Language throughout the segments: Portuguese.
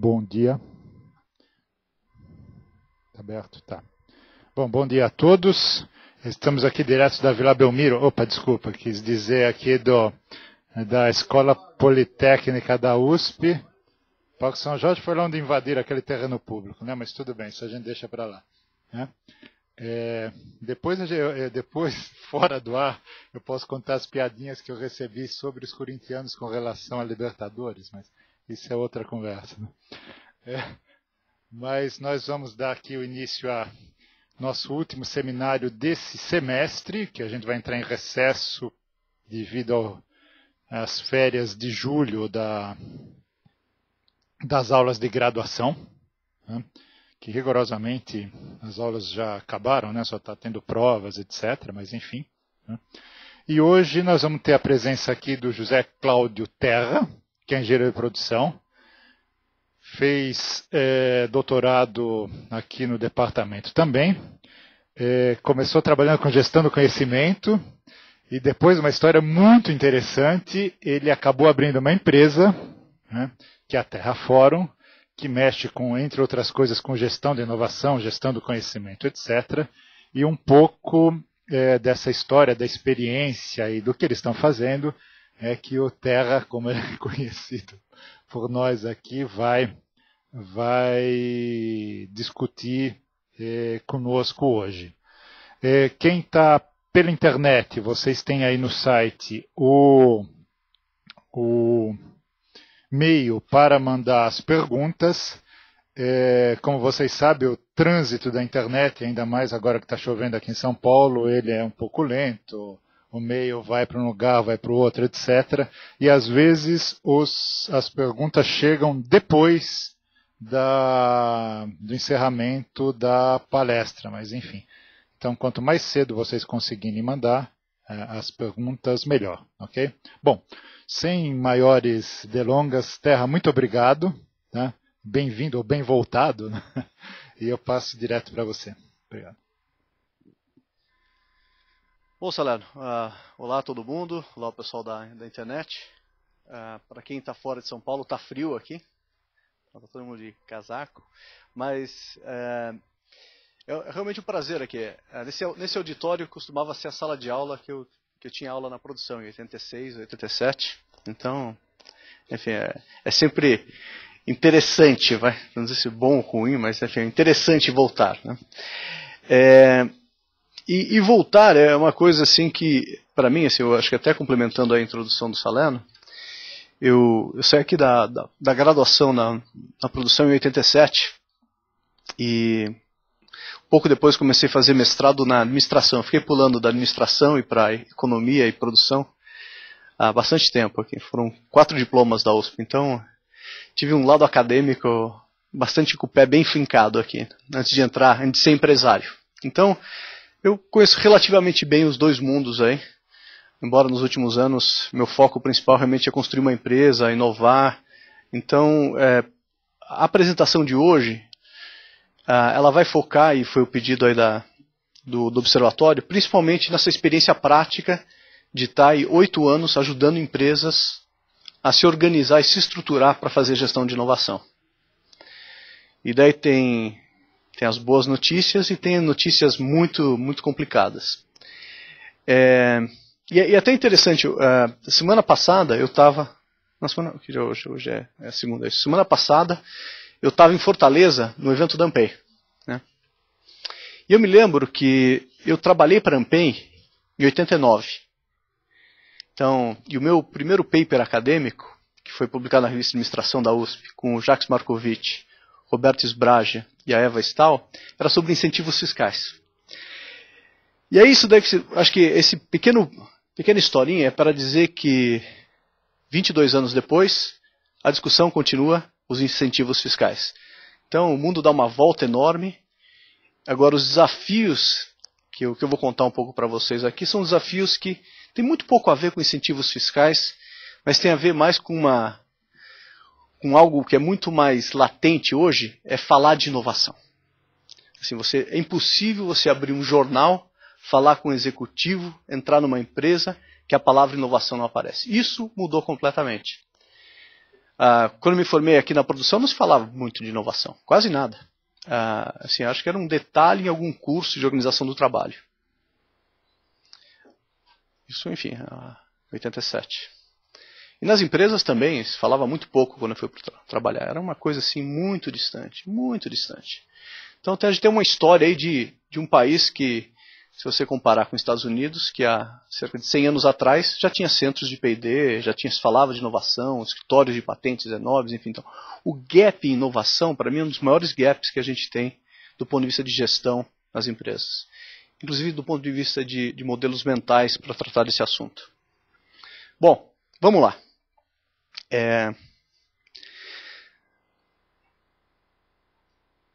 Bom dia. Tá aberto? Tá. Bom dia a todos. Estamos aqui direto da Vila Belmiro. Opa, desculpa, quis dizer aqui da Escola Politécnica da USP. Parque São Jorge foi lá onde invadiram aquele terreno público, né? Mas tudo bem, isso a gente deixa para lá. Né? Depois, fora do ar, eu posso contar as piadinhas que eu recebi sobre os corintianos com relação a Libertadores, mas isso é outra conversa. Né? Mas nós vamos dar aqui o início a nosso último seminário desse semestre, que a gente vai entrar em recesso devido às férias de julho das aulas de graduação, né? Que rigorosamente as aulas já acabaram, né? Só está tendo provas, etc., mas enfim. Né? E hoje nós vamos ter a presença aqui do José Cláudio Terra, que é engenheiro de produção, fez doutorado aqui no departamento também, começou trabalhando com gestão do conhecimento, e depois, uma história muito interessante, ele acabou abrindo uma empresa, né, que é a Terra Fórum, que mexe com, entre outras coisas, com gestão de inovação, gestão do conhecimento, etc. E um pouco dessa história, da experiência e do que eles estão fazendo, é que o Terra, como ele é conhecido por nós aqui, vai discutir conosco hoje. Quem está pela internet, vocês têm aí no site o e-mail para mandar as perguntas. Como vocês sabem, o trânsito da internet, ainda mais agora que está chovendo aqui em São Paulo, ele é um pouco lento, o e-mail vai para um lugar, vai para o outro, etc. E às vezes as perguntas chegam depois do encerramento da palestra, mas enfim. Então, quanto mais cedo vocês conseguirem mandar as perguntas, melhor, ok? Bom, sem maiores delongas, Terra, muito obrigado, tá? Bem-vindo ou bem voltado, né? E eu passo direto para você. Obrigado. Bom, Saleno, olá a todo mundo, olá o pessoal da internet. Para quem está fora de São Paulo, está frio aqui, está todo mundo de casaco, mas é realmente um prazer aqui. Nesse auditório costumava ser a sala de aula que eu tinha aula na produção, em 86, 87, então, enfim, é sempre interessante, não sei se bom ou ruim, mas enfim, é interessante voltar, né? E voltar é uma coisa assim que, para mim, assim, eu acho que até complementando a introdução do Saleno, eu saí aqui da graduação na produção em 87 e pouco depois comecei a fazer mestrado na administração. Fiquei pulando da administração e para economia e produção há bastante tempo aqui. Foram 4 diplomas da USP, então tive um lado acadêmico bastante com o pé bem fincado aqui, antes de ser empresário. Então, eu conheço relativamente bem os dois mundos aí, embora nos últimos anos meu foco principal realmente é construir uma empresa, inovar. Então, a apresentação de hoje, ela vai focar, e foi o pedido aí do observatório, principalmente nessa experiência prática de estar aí 8 anos ajudando empresas a se organizar e se estruturar para fazer gestão de inovação. E daí tem as boas notícias e tem notícias muito, muito complicadas. E até interessante, semana passada eu estava... Hoje é a segunda. Semana passada eu estava em Fortaleza, no evento da Ampei. Né? E eu me lembro que eu trabalhei para a Ampei em 89. Então, e o meu primeiro paper acadêmico, que foi publicado na revista de administração da USP, com o Jacques Markovitch, Roberto Sbragia e a Eva Stahl, era sobre incentivos fiscais. E aí isso daí, acho que esse pequena historinha é para dizer que 22 anos depois, a discussão continua, os incentivos fiscais. Então o mundo dá uma volta enorme. Agora os desafios que eu vou contar um pouco para vocês aqui são desafios que tem muito pouco a ver com incentivos fiscais, mas tem a ver mais com algo que é muito mais latente hoje, é falar de inovação. Assim, é impossível você abrir um jornal, falar com um executivo, entrar numa empresa, que a palavra inovação não aparece. Isso mudou completamente. Quando me formei aqui na produção, não se falava muito de inovação, quase nada. Assim, acho que era um detalhe em algum curso de organização do trabalho. Isso, enfim, 87. E nas empresas também, se falava muito pouco quando eu fui trabalhar. Era uma coisa assim muito distante, muito distante. Então a gente tem uma história aí de um país que, se você comparar com os Estados Unidos, que há cerca de 100 anos atrás já tinha centros de P&D, se falava de inovação, escritórios de patentes enormes, enfim. Então, o gap em inovação, para mim, é um dos maiores gaps que a gente tem do ponto de vista de gestão nas empresas. Inclusive do ponto de vista de modelos mentais para tratar desse assunto. Bom, vamos lá.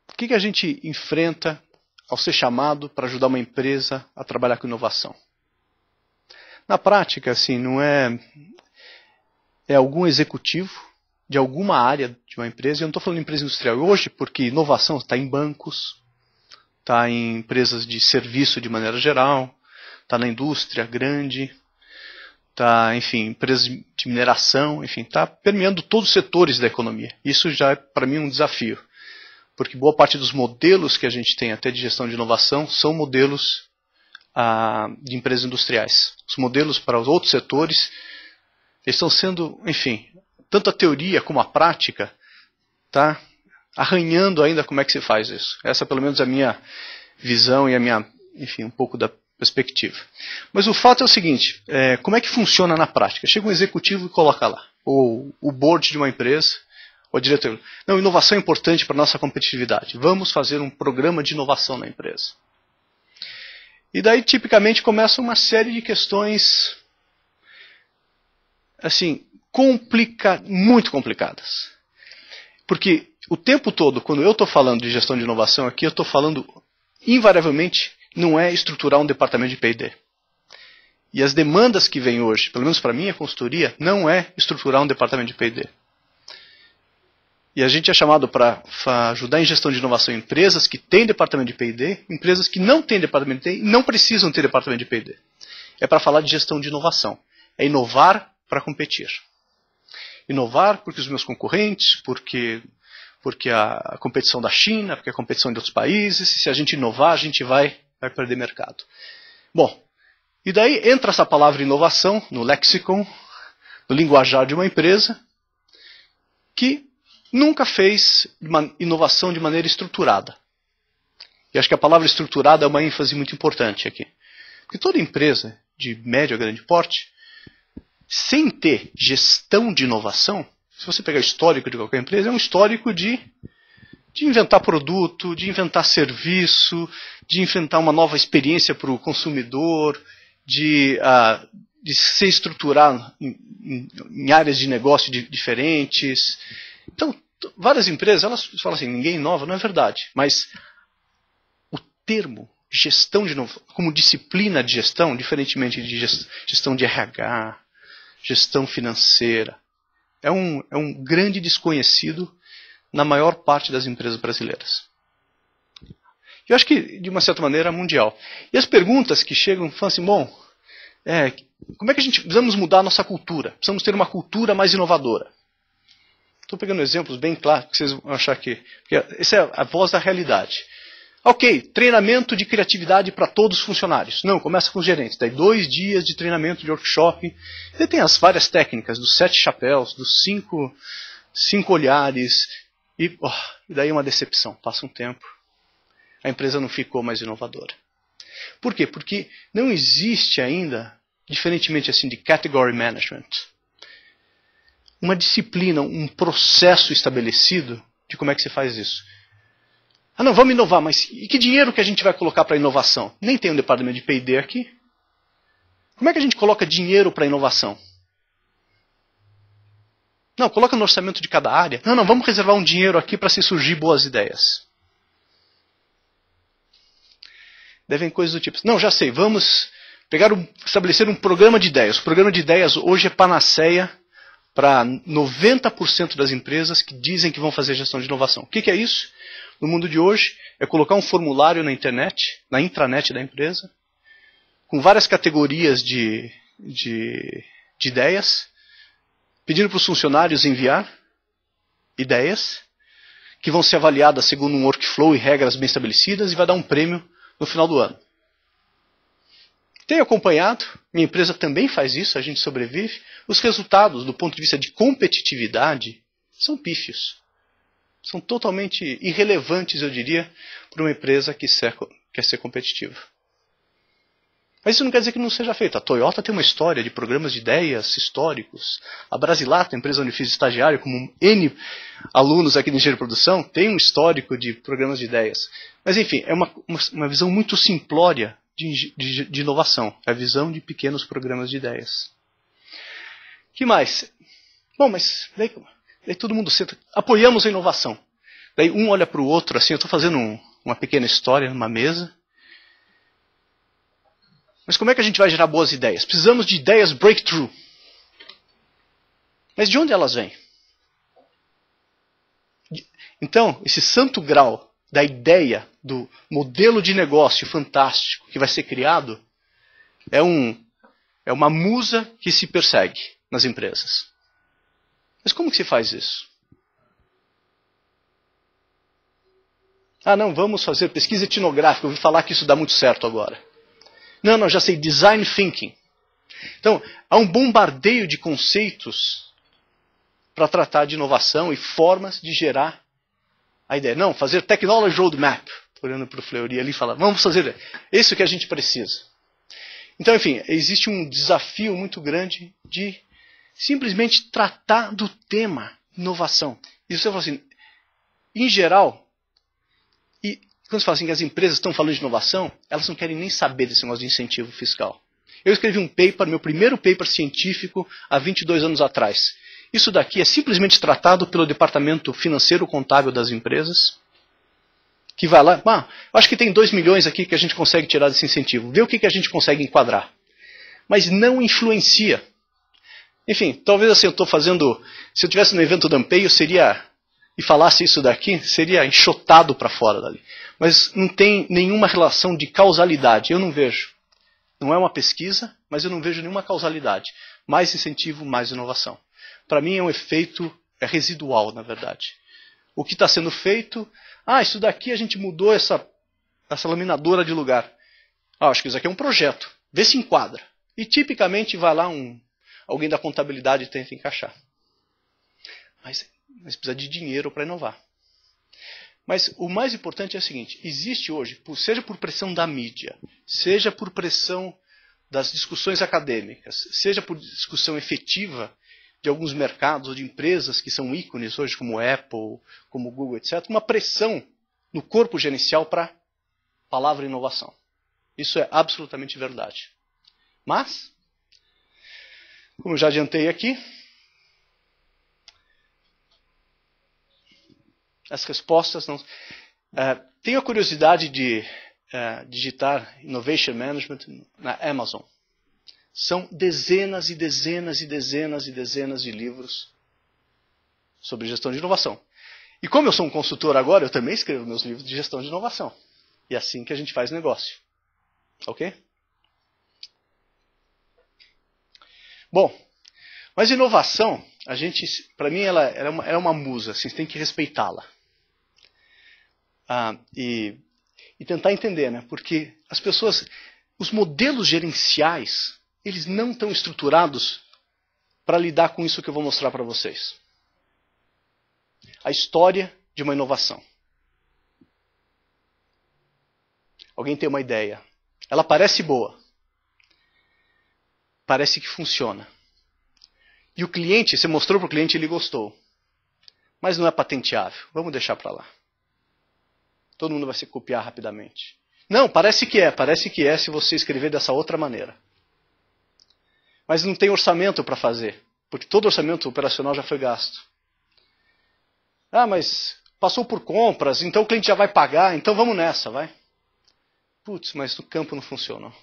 O que a gente enfrenta ao ser chamado para ajudar uma empresa a trabalhar com inovação? Na prática, assim, não é algum executivo de alguma área de uma empresa. Eu não estou falando de empresa industrial hoje, porque inovação está em bancos, está em empresas de serviço de maneira geral, está na indústria grande, está, enfim, empresas de mineração, enfim, está permeando todos os setores da economia. Isso já é, para mim, um desafio. Porque boa parte dos modelos que a gente tem até de gestão de inovação são modelos de empresas industriais. Os modelos para os outros setores eles estão sendo, enfim, tanto a teoria como a prática está arranhando ainda como é que se faz isso. Essa pelo menos é a minha visão e a minha, enfim, um pouco da perspectiva. Mas o fato é o seguinte, como é que funciona na prática? Chega um executivo e coloca lá, ou o board de uma empresa, o diretor, não, inovação é importante para a nossa competitividade. Vamos fazer um programa de inovação na empresa. E daí, tipicamente, começa uma série de questões, assim, muito complicadas. Porque o tempo todo, quando eu estou falando de gestão de inovação aqui, eu estou falando, invariavelmente, não é estruturar um departamento de P&D. E as demandas que vêm hoje, pelo menos para mim, a consultoria, não é estruturar um departamento de P&D. E a gente é chamado para ajudar em gestão de inovação em empresas que têm departamento de P&D, empresas que não têm departamento de P&D e não precisam ter departamento de P&D. É para falar de gestão de inovação. É inovar para competir. Inovar porque os meus concorrentes, porque a competição da China, porque a competição de outros países, se a gente inovar, a gente vai perder mercado. Bom, e daí entra essa palavra inovação no lexicon, no linguajar de uma empresa, que nunca fez uma inovação de maneira estruturada. E acho que a palavra estruturada é uma ênfase muito importante aqui. Porque toda empresa de médio a grande porte, sem ter gestão de inovação, se você pegar o histórico de qualquer empresa, é um histórico de inventar produto, de inventar serviço, de inventar uma nova experiência para o consumidor, de se estruturar em áreas de negócio diferentes. Então, várias empresas, elas falam assim, ninguém inova, não é verdade. Mas o termo gestão de inovação, como disciplina de gestão, diferentemente de gestão de RH, gestão financeira, é um grande desconhecido na maior parte das empresas brasileiras. Eu acho que, de uma certa maneira, mundial. E as perguntas que chegam, falam assim, bom, como é que a gente precisamos mudar a nossa cultura? Precisamos ter uma cultura mais inovadora. Estou pegando exemplos bem claros, que vocês vão achar que essa é a voz da realidade. Ok, treinamento de criatividade para todos os funcionários. Não, começa com os gerentes. Daí 2 dias de treinamento de workshop. E tem as várias técnicas, dos 7 chapéus, dos 5 olhares. E daí uma decepção. Passa um tempo. A empresa não ficou mais inovadora. Por quê? Porque não existe ainda, diferentemente assim de category management, uma disciplina, um processo estabelecido de como é que se faz isso. Ah, não, vamos inovar, mas e que dinheiro que a gente vai colocar para inovação? Nem tem um departamento de P&D aqui. Como é que a gente coloca dinheiro para inovação? Não, coloca no orçamento de cada área. Não, vamos reservar um dinheiro aqui para se surgir boas ideias. Devem coisas do tipo. Não, já sei, vamos estabelecer um programa de ideias. O programa de ideias hoje é panaceia para 90% das empresas que dizem que vão fazer gestão de inovação. O que é isso? No mundo de hoje, é colocar um formulário na internet, na intranet da empresa, com várias categorias de ideias, pedindo para os funcionários enviar, ideias, que vão ser avaliadas segundo um workflow e regras bem estabelecidas e vai dar um prêmio no final do ano. Tenho acompanhado, minha empresa também faz isso, a gente sobrevive. Os resultados, do ponto de vista de competitividade, são pífios. São totalmente irrelevantes, eu diria, para uma empresa que quer ser competitiva. Mas isso não quer dizer que não seja feito. A Toyota tem uma história de programas de ideias históricos. A Brasilata, a empresa onde fiz estagiário, como N alunos aqui de engenharia de produção, tem um histórico de programas de ideias. Mas, enfim, é uma visão muito simplória de inovação. É a visão de pequenos programas de ideias. Que mais? Bom, mas daí todo mundo senta. Apoiamos a inovação. Daí um olha para o outro, assim, eu estou fazendo uma pequena história numa mesa. Mas como é que a gente vai gerar boas ideias? Precisamos de ideias breakthrough. Mas de onde elas vêm? Então, esse santo grau da ideia, do modelo de negócio fantástico que vai ser criado, é uma musa que se persegue nas empresas. Mas como que se faz isso? Ah, não, vamos fazer pesquisa etnográfica. Eu ouvi falar que isso dá muito certo agora. Não, já sei, design thinking. Então, há um bombardeio de conceitos para tratar de inovação e formas de gerar a ideia. Não, fazer technology roadmap. Olhando para o Fleury ali e falar, vamos fazer isso que a gente precisa. Então, enfim, existe um desafio muito grande de simplesmente tratar do tema inovação. E você fala assim, em geral, e quando você fala assim que as empresas estão falando de inovação, elas não querem nem saber desse negócio de incentivo fiscal. Eu escrevi um paper, meu primeiro paper científico, há 22 anos atrás. Isso daqui é simplesmente tratado pelo departamento financeiro contábil das empresas, que vai lá, eu acho que tem 2 milhões aqui que a gente consegue tirar desse incentivo. Vê o que a gente consegue enquadrar. Mas não influencia. Enfim, talvez assim, eu estou fazendo, se eu estivesse no evento da Ampei, e falasse isso daqui, seria enxotado para fora dali. Mas não tem nenhuma relação de causalidade, eu não vejo. Não é uma pesquisa, mas eu não vejo nenhuma causalidade. Mais incentivo, mais inovação. Para mim é um efeito residual, na verdade. O que está sendo feito, isso daqui a gente mudou essa laminadora de lugar. Acho que isso aqui é um projeto, vê se enquadra. E tipicamente vai lá alguém da contabilidade e tenta encaixar. Mas precisa de dinheiro para inovar. Mas o mais importante é o seguinte, existe hoje, seja por pressão da mídia, seja por pressão das discussões acadêmicas, seja por discussão efetiva de alguns mercados ou de empresas que são ícones hoje, como Apple, como Google, etc., uma pressão no corpo gerencial para a palavra inovação. Isso é absolutamente verdade. Mas, como eu já adiantei aqui, as respostas não... tenho a curiosidade de digitar Innovation Management na Amazon. São dezenas e dezenas e dezenas e dezenas de livros sobre gestão de inovação. E como eu sou um consultor agora, eu também escrevo meus livros de gestão de inovação. E é assim que a gente faz negócio. Ok? Bom, mas inovação, para mim, ela é uma musa, assim, você tem que respeitá-la. E tentar entender, né? Porque as pessoas, os modelos gerenciais, eles não estão estruturados para lidar com isso que eu vou mostrar para vocês. A história de uma inovação. Alguém tem uma ideia. Ela parece boa. Parece que funciona. E o cliente, você mostrou para o cliente e ele gostou. Mas não é patenteável. Vamos deixar para lá. Todo mundo vai se copiar rapidamente. Não, parece que é se você escrever dessa outra maneira. Mas não tem orçamento para fazer, porque todo orçamento operacional já foi gasto. Mas passou por compras, então o cliente já vai pagar, então vamos nessa, vai. Putz, mas no campo não funcionou.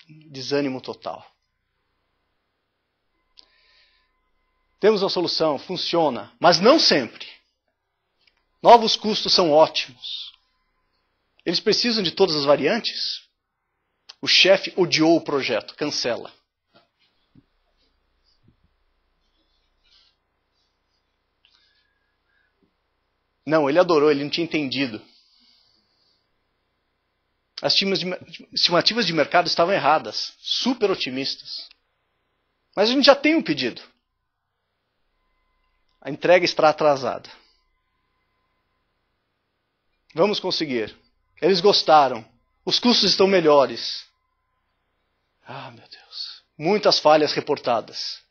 Desânimo total. Temos uma solução, funciona, mas não sempre. Novos custos são ótimos. Eles precisam de todas as variantes? O chefe odiou o projeto, cancela. Não, ele adorou, ele não tinha entendido. As estimativas de mercado estavam erradas, super otimistas. Mas a gente já tem um pedido. A entrega está atrasada. Vamos conseguir. Eles gostaram. Os custos estão melhores. Ah, meu Deus. Muitas falhas reportadas.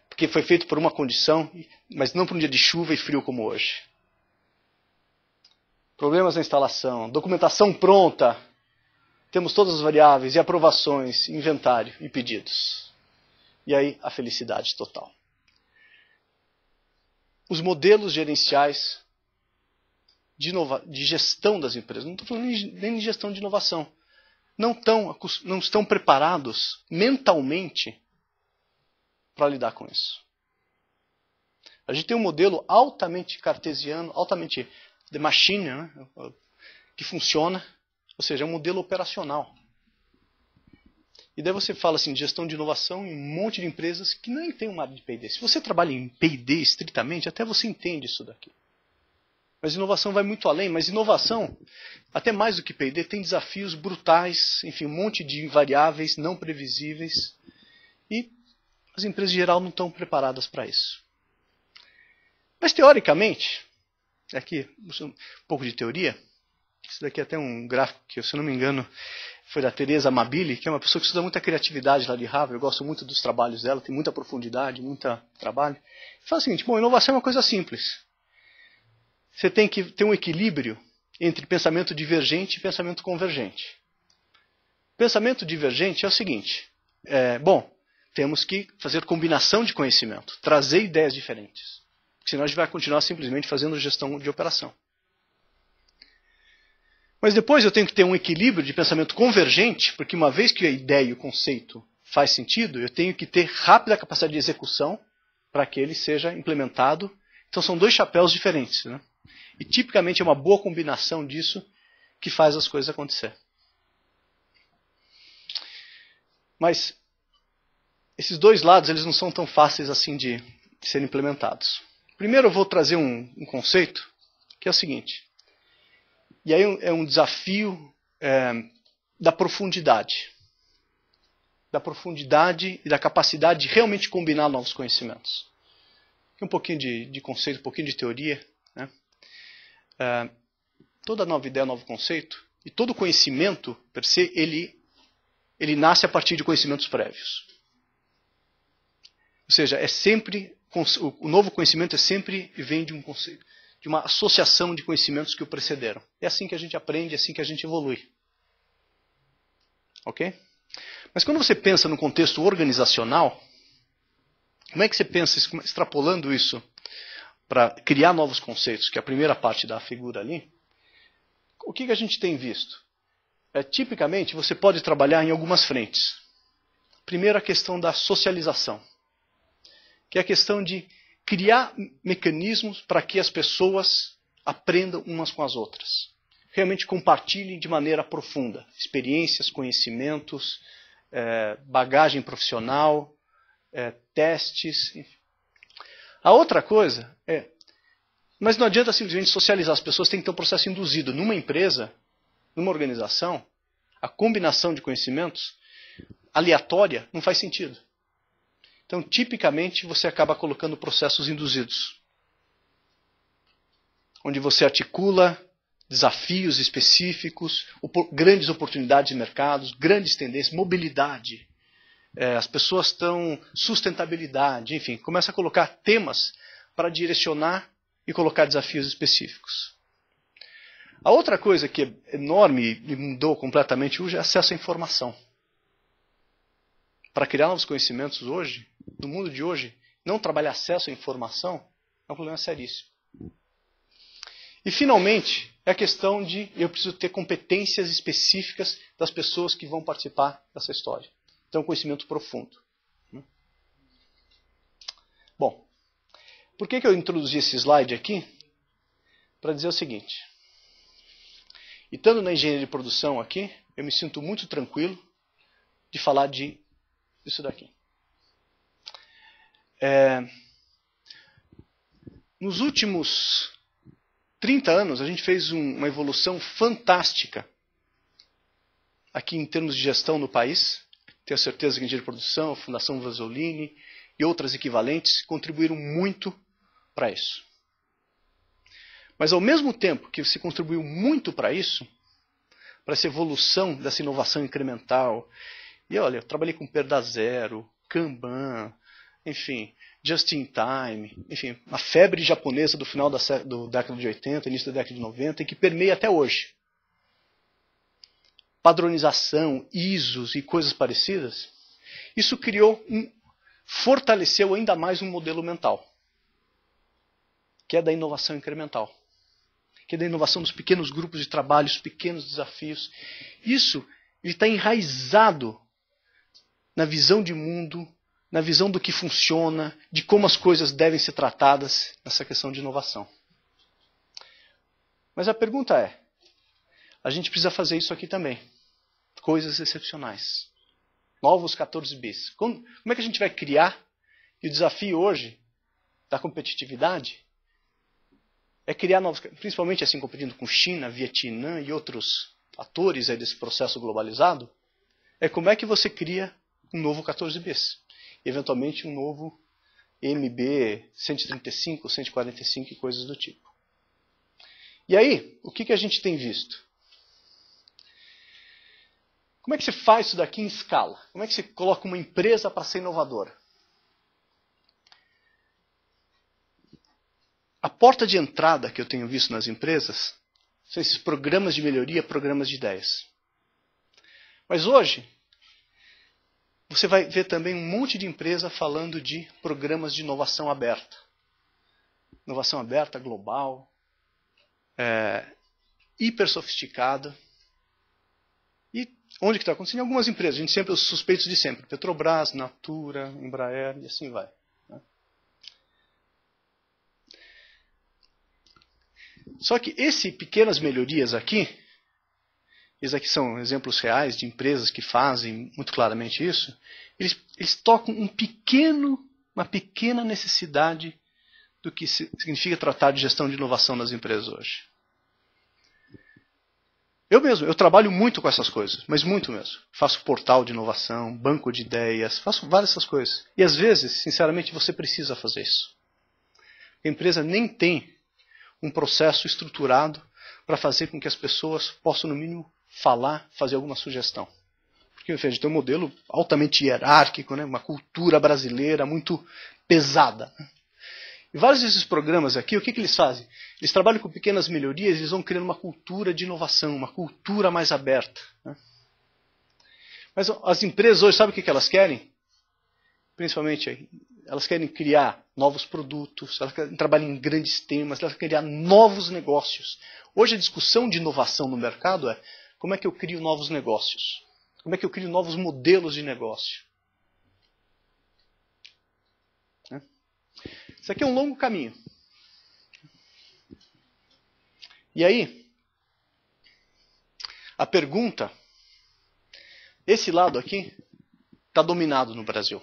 Porque foi feito por uma condição, mas não por um dia de chuva e frio como hoje. Problemas na instalação, documentação pronta. Temos todas as variáveis e aprovações, inventário e pedidos. E aí a felicidade total. Os modelos gerenciais de gestão das empresas, não estou falando nem de gestão de inovação, não estão preparados mentalmente para lidar com isso. A gente tem um modelo altamente cartesiano, altamente de machine, né, que funciona, ou seja, é um modelo operacional. E daí você fala assim, de gestão de inovação em um monte de empresas que nem tem uma área de P&D. Se você trabalha em P&D estritamente, até você entende isso daqui. Mas inovação vai muito além. Mas inovação, até mais do que P&D, tem desafios brutais, enfim, um monte de variáveis não previsíveis. E as empresas em geral não estão preparadas para isso. Mas teoricamente, aqui um pouco de teoria, isso daqui é até um gráfico que, se eu não me engano, foi da Teresa Amabile, que é uma pessoa que estuda muita criatividade lá de Harvard. Eu gosto muito dos trabalhos dela, tem muita profundidade, muito trabalho. Fala o seguinte, bom, inovação é uma coisa simples. Você tem que ter um equilíbrio entre pensamento divergente e pensamento convergente. Pensamento divergente é o seguinte, temos que fazer combinação de conhecimento, trazer ideias diferentes. Senão a gente vai continuar simplesmente fazendo gestão de operação. Mas depois eu tenho que ter um equilíbrio de pensamento convergente, porque uma vez que a ideia e o conceito faz sentido, eu tenho que ter rápida capacidade de execução para que ele seja implementado. Então são dois chapéus diferentes, né? E tipicamente é uma boa combinação disso que faz as coisas acontecer. Mas esses dois lados eles não são tão fáceis assim de serem implementados. Primeiro eu vou trazer um conceito que é o seguinte. E aí é um desafio da profundidade. Da profundidade e da capacidade de realmente combinar novos conhecimentos. Aqui um pouquinho de conceito, um pouquinho de teoria. Né? Toda nova ideia, novo conceito, e todo conhecimento, per se, ele nasce a partir de conhecimentos prévios. Ou seja, o novo conhecimento sempre vem de um conceito, de uma associação de conhecimentos que o precederam. É assim que a gente aprende, é assim que a gente evolui. Ok? Mas quando você pensa no contexto organizacional, como é que você pensa, extrapolando isso para criar novos conceitos, que é a primeira parte da figura ali, o que a gente tem visto? Tipicamente, você pode trabalhar em algumas frentes. Primeiro, a questão da socialização, que é a questão de criar mecanismos para que as pessoas aprendam umas com as outras. Realmente compartilhem de maneira profunda experiências, conhecimentos, bagagem profissional, testes. Enfim. A outra coisa mas não adianta simplesmente socializar as pessoas, tem que ter um processo induzido. Numa empresa, numa organização, a combinação de conhecimentos aleatória não faz sentido. Então, tipicamente, você acaba colocando processos induzidos, onde você articula desafios específicos, grandes oportunidades de mercados, grandes tendências, mobilidade. As pessoas estão sustentabilidade, enfim, começa a colocar temas para direcionar e colocar desafios específicos. A outra coisa que é enorme e mudou completamente hoje é acesso à informação. Para criar novos conhecimentos hoje, no mundo de hoje, não trabalhar acesso à informação é um problema seríssimo. E, finalmente, é a questão de eu preciso ter competências específicas das pessoas que vão participar dessa história. Então, conhecimento profundo. Bom, por que eu introduzi esse slide aqui? Para dizer o seguinte. E estando na engenharia de produção aqui, eu me sinto muito tranquilo de falar disso daqui. Nos últimos 30 anos, a gente fez uma evolução fantástica aqui em termos de gestão no país. Tenho certeza que a Engenharia de Produção, a Fundação Vasolini e outras equivalentes contribuíram muito para isso. Mas ao mesmo tempo que se contribuiu muito para isso, para essa evolução dessa inovação incremental, e olha, eu trabalhei com perda zero, Kanban, enfim, just in time, enfim, a febre japonesa do final da década de 80, início da década de 90, e que permeia até hoje. Padronização, ISOs e coisas parecidas, isso fortaleceu ainda mais um modelo mental, que é da inovação incremental, que é da inovação dos pequenos grupos de trabalho, os pequenos desafios. Isso está enraizado na visão de mundo, na visão do que funciona, de como as coisas devem ser tratadas nessa questão de inovação. Mas a pergunta é, a gente precisa fazer isso aqui também. Coisas excepcionais. Novos 14 bis. Como é que a gente vai criar? E o desafio hoje da competitividade é criar novos, principalmente assim competindo com China, Vietnã e outros atores aí desse processo globalizado, é como é que você cria um novo 14 bis. Eventualmente um novo MB 135, 145 e coisas do tipo. E aí, o que a gente tem visto? Como é que você faz isso daqui em escala? Como é que você coloca uma empresa para ser inovadora? A porta de entrada que eu tenho visto nas empresas são esses programas de melhoria, programas de ideias. Mas hoje, você vai ver também um monte de empresa falando de programas de inovação aberta. Inovação aberta, global, hiper sofisticada. E onde que está acontecendo? Em algumas empresas. A gente sempre, os suspeitos de sempre. Petrobras, Natura, Embraer e assim vai. Só que esses pequenas melhorias aqui, esses aqui são exemplos reais de empresas que fazem muito claramente isso, eles tocam uma pequena necessidade do que significa tratar de gestão de inovação nas empresas hoje. Eu trabalho muito com essas coisas, mas muito mesmo. Faço portal de inovação, banco de ideias, faço várias dessas coisas. E às vezes, sinceramente, você precisa fazer isso. A empresa nem tem um processo estruturado para fazer com que as pessoas possam, no mínimo, falar, fazer alguma sugestão. Porque, enfim, a gente tem um modelo altamente hierárquico, né? Uma cultura brasileira muito pesada. E vários desses programas aqui, o que eles fazem? Eles trabalham com pequenas melhorias, eles vão criando uma cultura de inovação, uma cultura mais aberta. Né? Mas as empresas hoje, sabe o que elas querem? Principalmente, elas querem criar novos produtos, elas querem trabalhar em grandes temas, elas querem criar novos negócios. Hoje a discussão de inovação no mercado é como é que eu crio novos negócios? Como é que eu crio novos modelos de negócio? Isso aqui é um longo caminho. E aí, a pergunta, esse lado aqui está dominado no Brasil.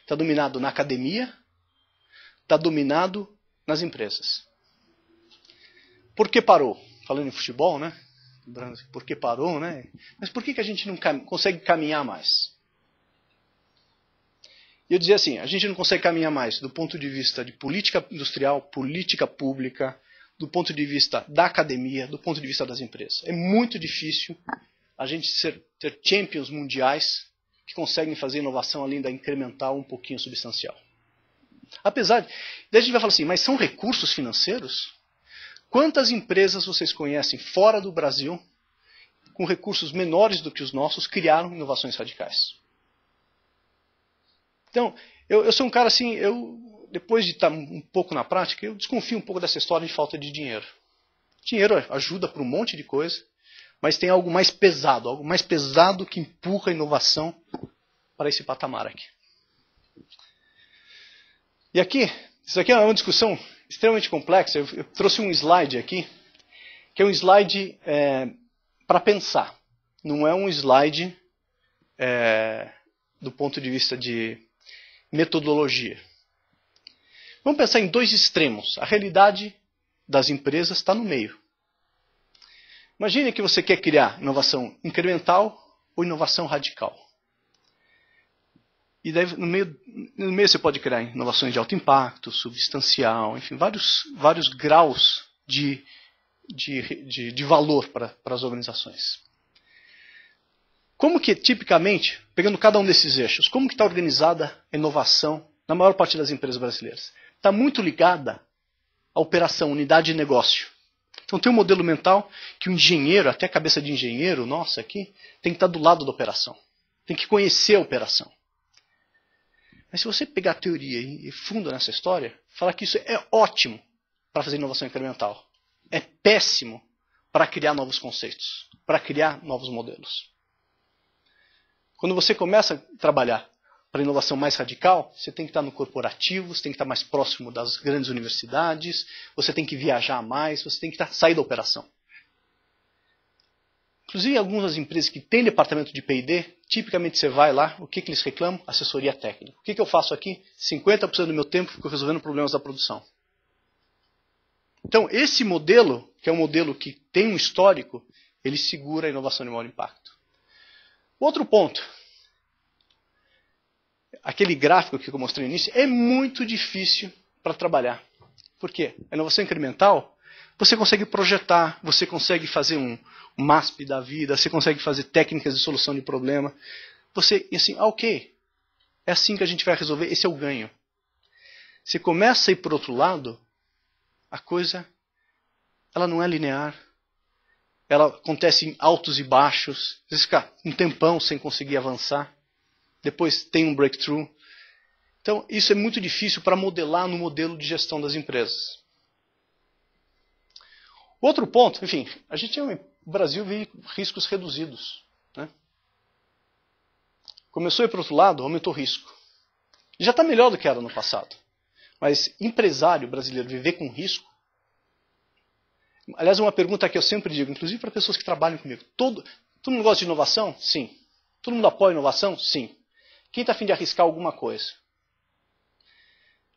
Está dominado na academia, está dominado nas empresas. Por que parou? Falando em futebol, né? Por que parou, né? Mas por que a gente não consegue caminhar mais? E eu dizia assim, a gente não consegue caminhar mais do ponto de vista de política industrial, política pública, do ponto de vista da academia, do ponto de vista das empresas. É muito difícil a gente ter champions mundiais que conseguem fazer inovação além da incremental um pouquinho substancial. Apesar de... Daí a gente vai falar assim, mas são recursos financeiros? Quantas empresas vocês conhecem fora do Brasil, com recursos menores do que os nossos, criaram inovações radicais? Então, eu sou um cara assim, depois de estar um pouco na prática, eu desconfio um pouco dessa história de falta de dinheiro. Dinheiro ajuda para um monte de coisa, mas tem algo mais pesado que empurra a inovação para esse patamar aqui. E aqui, isso aqui é uma discussão extremamente complexa. Eu trouxe um slide aqui, que é um slide para pensar. Não é um slide do ponto de vista de metodologia. Vamos pensar em dois extremos, a realidade das empresas está no meio. Imagine que você quer criar inovação incremental ou inovação radical. E daí, no meio você pode criar inovações de alto impacto, substancial, enfim, vários graus de valor para as organizações. Como que, tipicamente, pegando cada um desses eixos, como que está organizada a inovação na maior parte das empresas brasileiras? Está muito ligada à operação, unidade de negócio. Então tem um modelo mental que o engenheiro, até a cabeça de engenheiro, nossa, aqui, tem que estar do lado da operação. Tem que conhecer a operação. Mas se você pegar a teoria e funda nessa história, falar que isso é ótimo para fazer inovação incremental. É péssimo para criar novos conceitos, para criar novos modelos. Quando você começa a trabalhar para inovação mais radical, você tem que estar no corporativo, você tem que estar mais próximo das grandes universidades, você tem que viajar mais, você tem que sair da operação. Inclusive, em algumas empresas que têm departamento de P&D, tipicamente você vai lá, o que eles reclamam? Assessoria técnica. O que eu faço aqui? 50% do meu tempo fico resolvendo problemas da produção. Então, esse modelo, que é um modelo que tem um histórico, ele segura a inovação de maior impacto. Outro ponto. Aquele gráfico que eu mostrei no início é muito difícil para trabalhar. Por quê? A inovação incremental, você consegue projetar, você consegue fazer um MASP da vida, você consegue fazer técnicas de solução de problema. Você, assim, ok, é assim que a gente vai resolver, esse é o ganho. Você começa a ir para o outro lado, a coisa, ela não é linear. Ela acontece em altos e baixos. Você fica um tempão sem conseguir avançar. Depois tem um breakthrough. Então, isso é muito difícil para modelar no modelo de gestão das empresas. Outro ponto, enfim, a gente no Brasil vive riscos reduzidos. Né? Começou a ir para o outro lado, aumentou o risco. E já está melhor do que era no passado. Mas empresário brasileiro viver com risco. Aliás, uma pergunta que eu sempre digo, inclusive para pessoas que trabalham comigo. Todo mundo gosta de inovação? Sim. Todo mundo apoia a inovação? Sim. Quem está a fim de arriscar alguma coisa?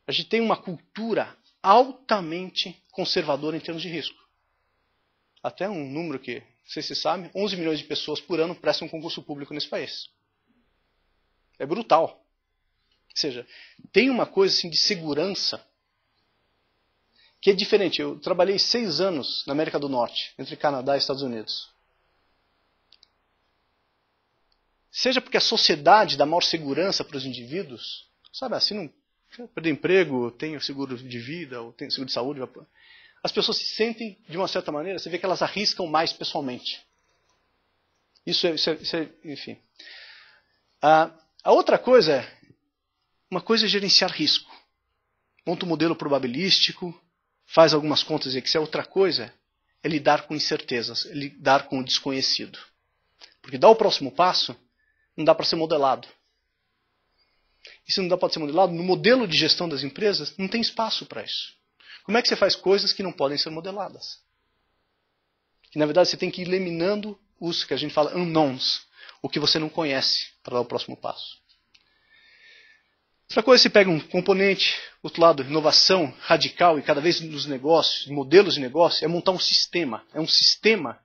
A gente tem uma cultura altamente conservadora em termos de risco. Até um número que, não sei se vocês sabem, 11 milhões de pessoas por ano prestam concurso público nesse país. É brutal. Ou seja, tem uma coisa assim de segurança que é diferente. Eu trabalhei 6 anos na América do Norte, entre Canadá e Estados Unidos. Seja porque a sociedade dá maior segurança para os indivíduos, sabe, assim, não perder emprego, tenho seguro de vida, ou tenho seguro de saúde, as pessoas se sentem, de uma certa maneira, você vê que elas arriscam mais pessoalmente. Isso é enfim. A outra coisa uma coisa é gerenciar risco. Monta um modelo probabilístico, faz algumas contas em Excel. Outra coisa é lidar com incertezas, é lidar com o desconhecido. Porque dar o próximo passo não dá para ser modelado. E se não dá para ser modelado, no modelo de gestão das empresas não tem espaço para isso. Como é que você faz coisas que não podem ser modeladas? Que na verdade você tem que ir eliminando os que a gente fala unknowns, o que você não conhece para dar o próximo passo. Outra coisa, você pega um componente, outro lado, inovação radical e cada vez nos negócios, modelos de negócio, é montar um sistema. É um sistema,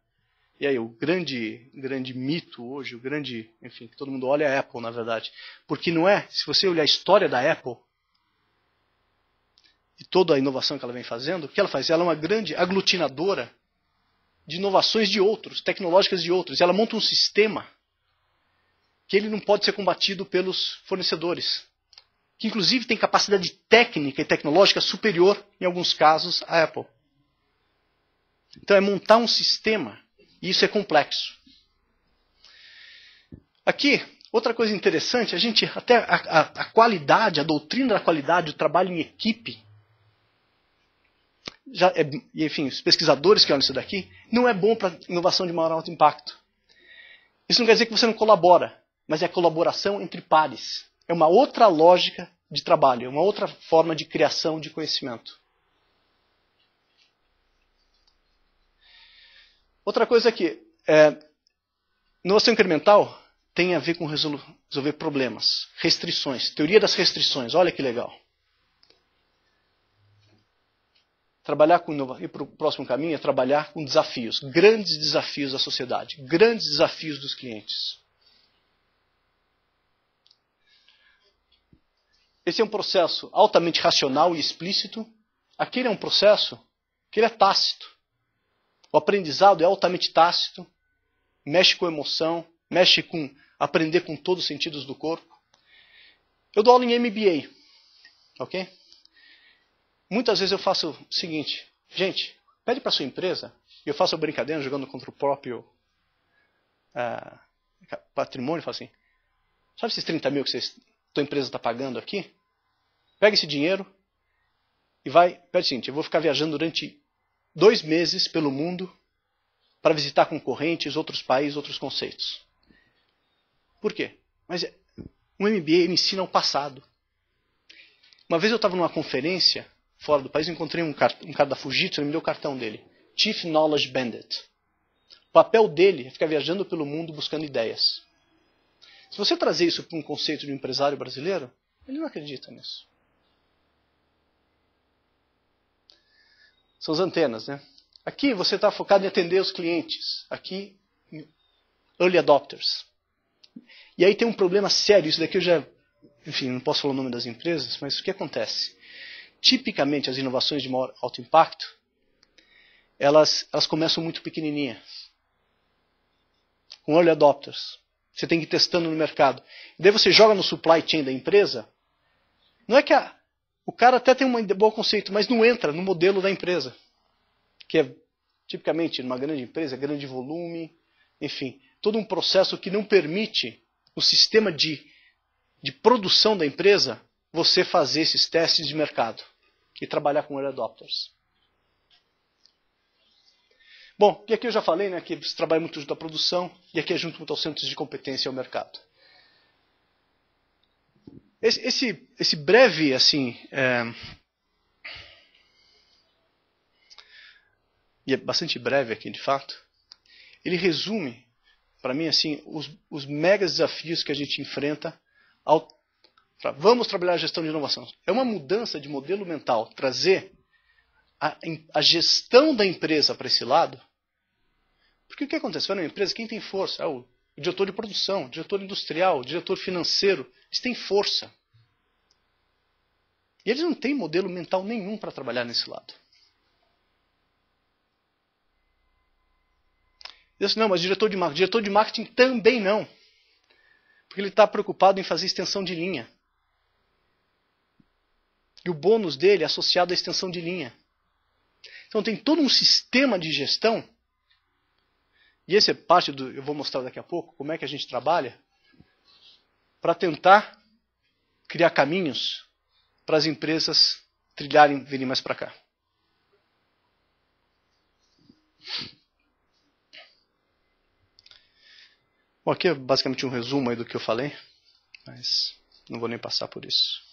e aí o grande mito hoje, o grande, enfim, que todo mundo olha é a Apple, na verdade. Porque não é, se você olhar a história da Apple e toda a inovação que ela vem fazendo, o que ela faz? Ela é uma grande aglutinadora de inovações de outros, tecnológicas de outros. E ela monta um sistema que ele não pode ser combatido pelos fornecedores, que inclusive tem capacidade técnica e tecnológica superior, em alguns casos, à Apple. Então é montar um sistema, e isso é complexo. Aqui, outra coisa interessante, a gente até a qualidade, a doutrina da qualidade, o trabalho em equipe, enfim, os pesquisadores que olham isso daqui, não é bom para inovação de maior alto impacto. Isso não quer dizer que você não colabora, mas é a colaboração entre pares. É uma outra lógica de trabalho, é uma outra forma de criação de conhecimento. Outra coisa aqui, inovação incremental tem a ver com resolver problemas, restrições, teoria das restrições, olha que legal. ir para o próximo caminho é trabalhar com desafios, grandes desafios da sociedade, grandes desafios dos clientes. Esse é um processo altamente racional e explícito. Aquele é um processo que ele é tácito. O aprendizado é altamente tácito, mexe com emoção, mexe com aprender com todos os sentidos do corpo. Eu dou aula em MBA, ok? Muitas vezes eu faço o seguinte, gente, pede para sua empresa, e eu faço a brincadeira jogando contra o próprio patrimônio, falo assim, sabe esses 30 mil que tua empresa está pagando aqui? Pega esse dinheiro e pede o seguinte, eu vou ficar viajando durante 2 meses pelo mundo para visitar concorrentes, outros países, outros conceitos. Por quê? Mas o MBA me ensina o passado. Uma vez eu estava numa conferência fora do país, eu encontrei um cara da Fujitsu, ele me deu o cartão dele. Chief Knowledge Bandit. O papel dele é ficar viajando pelo mundo buscando ideias. Se você trazer isso para um conceito de um empresário brasileiro, ele não acredita nisso. São as antenas, né? Aqui você está focado em atender os clientes. Aqui, early adopters. E aí tem um problema sério. Isso daqui eu já... Enfim, não posso falar o nome das empresas, mas o que acontece? Tipicamente, as inovações de maior alto impacto, elas começam muito pequenininhas. Com early adopters. Você tem que ir testando no mercado. E daí você joga no supply chain da empresa. Não é que o cara até tem um bom conceito, mas não entra no modelo da empresa. Que é, tipicamente, numa grande empresa, grande volume, enfim, todo um processo que não permite o sistema de produção da empresa você fazer esses testes de mercado e trabalhar com early adopters. Bom, e aqui eu já falei, né, que você trabalha muito junto à produção e aqui é junto muito aos centros de competência e ao mercado. Esse breve, assim, e é bastante breve aqui de fato, ele resume, para mim, assim, os mega desafios que a gente enfrenta vamos trabalhar a gestão de inovação. É uma mudança de modelo mental, trazer a gestão da empresa para esse lado. Porque o que acontece? Vai numa empresa, quem tem força? É o diretor de produção, o diretor industrial, o diretor financeiro. Eles têm força. E eles não têm modelo mental nenhum para trabalhar nesse lado. Eu disse, não, mas diretor de marketing também não. Porque ele está preocupado em fazer extensão de linha. E o bônus dele é associado à extensão de linha. Então tem todo um sistema de gestão. E esse é parte do... Eu vou mostrar daqui a pouco como é que a gente trabalha para tentar criar caminhos para as empresas trilharem, virem mais para cá. Bom, aqui é basicamente um resumo aí do que eu falei, mas não vou nem passar por isso.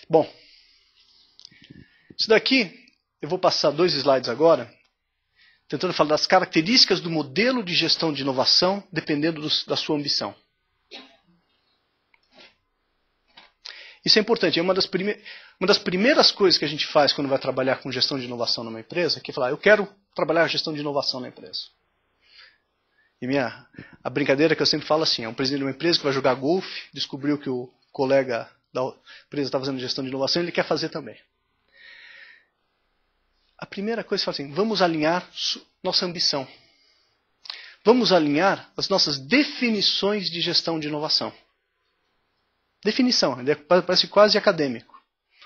Bom, isso daqui, eu vou passar 2 slides agora, tentando falar das características do modelo de gestão de inovação, dependendo da sua ambição. Isso é importante, é uma das primeiras coisas que a gente faz quando vai trabalhar com gestão de inovação numa empresa, que é falar, eu quero trabalhar a gestão de inovação na empresa. E a brincadeira que eu sempre falo assim, é um presidente de uma empresa que vai jogar golfe, descobriu que o colega da empresa está fazendo gestão de inovação e ele quer fazer também. A primeira coisa é falar assim, vamos alinhar nossa ambição. Vamos alinhar as nossas definições de gestão de inovação. Definição, parece quase acadêmico.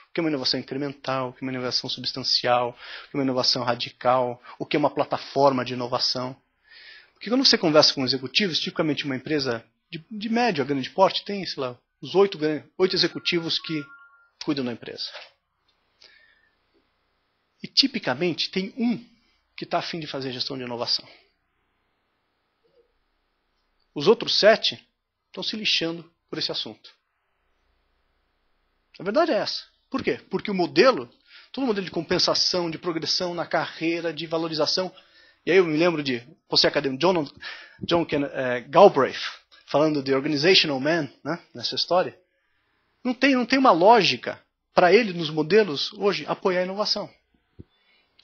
O que é uma inovação incremental, o que é uma inovação substancial, o que é uma inovação radical, o que é uma plataforma de inovação. Porque quando você conversa com executivos, tipicamente uma empresa de médio a grande porte, tem, sei lá, os 8 executivos que cuidam da empresa. E tipicamente tem um que está a fim de fazer gestão de inovação. Os outros 7 estão se lixando por esse assunto. A verdade é essa. Por quê? Porque o modelo, todo modelo de compensação, de progressão na carreira, de valorização, e aí eu me lembro de você acadêmico John Galbraith, falando de Organizational Man, né, nessa história, Não tem uma lógica para ele, nos modelos, hoje, apoiar a inovação.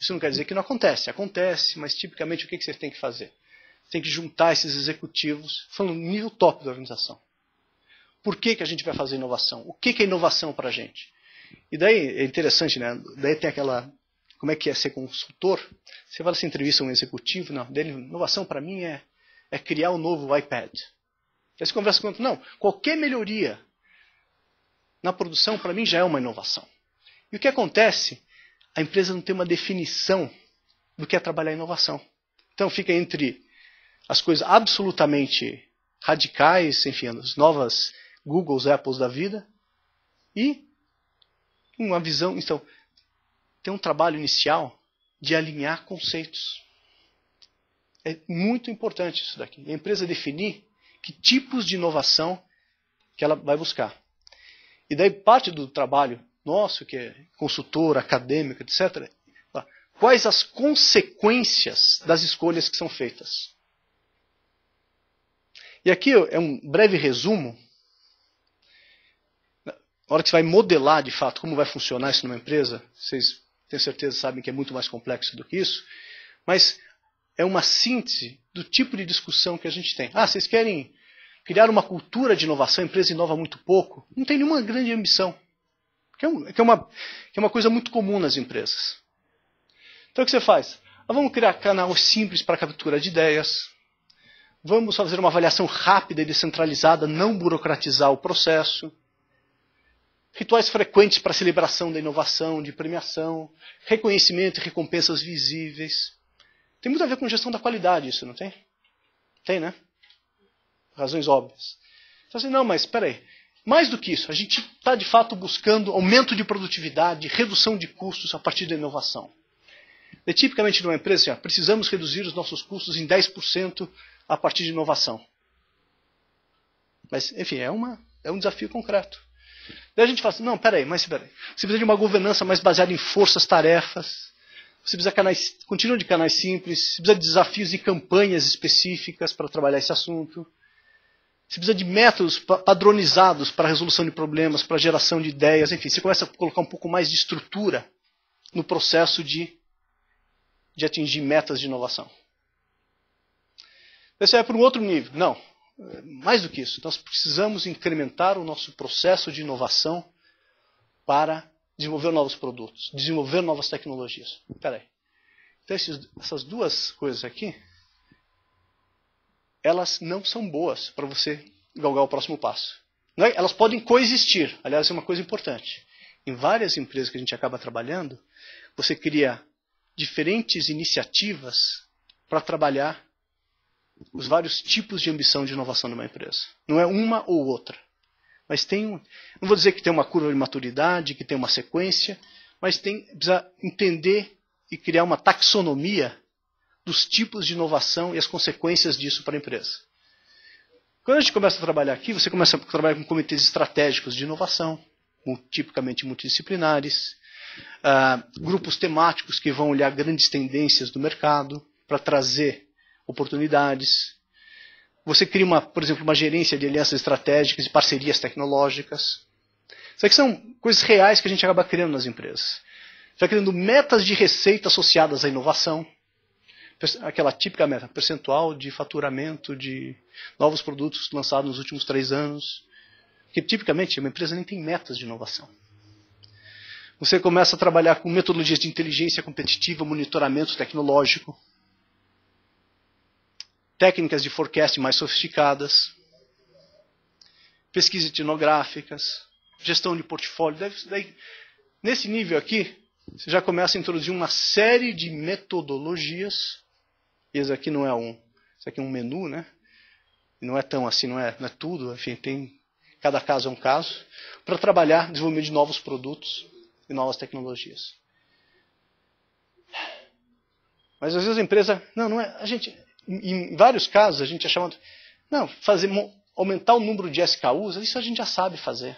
Isso não quer dizer que não acontece. Acontece, mas tipicamente o que você tem que fazer? Você tem que juntar esses executivos, falando no nível top da organização. Por que a gente vai fazer inovação? O que é inovação para a gente? E daí é interessante, né? Daí tem aquela... Como é que é ser consultor? Você vai se entrevista a um executivo, não, dele, inovação para mim é criar um novo iPad. Aí você conversa com outro, não, qualquer melhoria na produção para mim já é uma inovação. E o que acontece? A empresa não tem uma definição do que é trabalhar em inovação. Então fica entre as coisas absolutamente radicais, enfim, as novas Googles, Apples da vida, e uma visão, então, tem um trabalho inicial de alinhar conceitos. É muito importante isso daqui. A empresa definir que tipos de inovação que ela vai buscar. E daí parte do trabalho nosso, que é consultor, acadêmico, etc., quais as consequências das escolhas que são feitas. E aqui é um breve resumo. Na hora que você vai modelar, de fato, como vai funcionar isso numa empresa, vocês, tenho certeza, sabem que é muito mais complexo do que isso, mas é uma síntese do tipo de discussão que a gente tem. Ah, vocês querem criar uma cultura de inovação, a empresa inova muito pouco? Não tem nenhuma grande ambição. Que é uma coisa muito comum nas empresas. Então o que você faz? Vamos criar canais simples para captura de ideias. Vamos fazer uma avaliação rápida e descentralizada, não burocratizar o processo. Rituais frequentes para celebração da inovação, de premiação. Reconhecimento e recompensas visíveis. Tem muito a ver com gestão da qualidade isso, não tem? Tem, né? Razões óbvias. Então assim, não, mas espera aí. Mais do que isso, a gente está de fato buscando aumento de produtividade, redução de custos a partir da inovação. E, tipicamente numa empresa, assim, precisamos reduzir os nossos custos em 10% a partir de inovação. Mas, enfim, é um desafio concreto. Daí a gente fala assim, não, peraí. Você precisa de uma governança mais baseada em forças, tarefas. Você precisa continua de canais simples. Você precisa de desafios e campanhas específicas para trabalhar esse assunto. Você precisa de métodos padronizados para a resolução de problemas, para a geração de ideias. Enfim, você começa a colocar um pouco mais de estrutura no processo de atingir metas de inovação. Você vai para um outro nível. Não, mais do que isso. Nós precisamos incrementar o nosso processo de inovação para desenvolver novos produtos, desenvolver novas tecnologias. Espera aí. Então essas duas coisas aqui, elas não são boas para você galgar o próximo passo. Não é? Elas podem coexistir. Aliás, é uma coisa importante. Em várias empresas que a gente acaba trabalhando, você cria diferentes iniciativas para trabalhar os vários tipos de ambição de inovação de uma empresa. Não é uma ou outra. Mas não vou dizer que tem uma curva de maturidade, que tem uma sequência, mas precisa entender e criar uma taxonomia dos tipos de inovação e as consequências disso para a empresa. Quando a gente começa a trabalhar aqui, você começa a trabalhar com comitês estratégicos de inovação, tipicamente multidisciplinares, grupos temáticos que vão olhar grandes tendências do mercado para trazer oportunidades. Você cria, por exemplo, uma gerência de alianças estratégicas e parcerias tecnológicas. Isso aqui são coisas reais que a gente acaba criando nas empresas. Você vai criando metas de receita associadas à inovação. Aquela típica meta, percentual de faturamento de novos produtos lançados nos últimos 3 anos. Porque tipicamente uma empresa nem tem metas de inovação. Você começa a trabalhar com metodologias de inteligência competitiva, monitoramento tecnológico. Técnicas de forecast mais sofisticadas, pesquisas etnográficas, gestão de portfólio. Nesse nível aqui, você já começa a introduzir uma série de metodologias. Esse aqui não é isso aqui é um menu, né? Não é tão assim, não é tudo. Enfim, cada caso é um caso, para trabalhar desenvolvimento de novos produtos e novas tecnologias. Mas às vezes a empresa, não é, a gente... Em vários casos, a gente é chamado... Não, aumentar o número de SKUs, isso a gente já sabe fazer.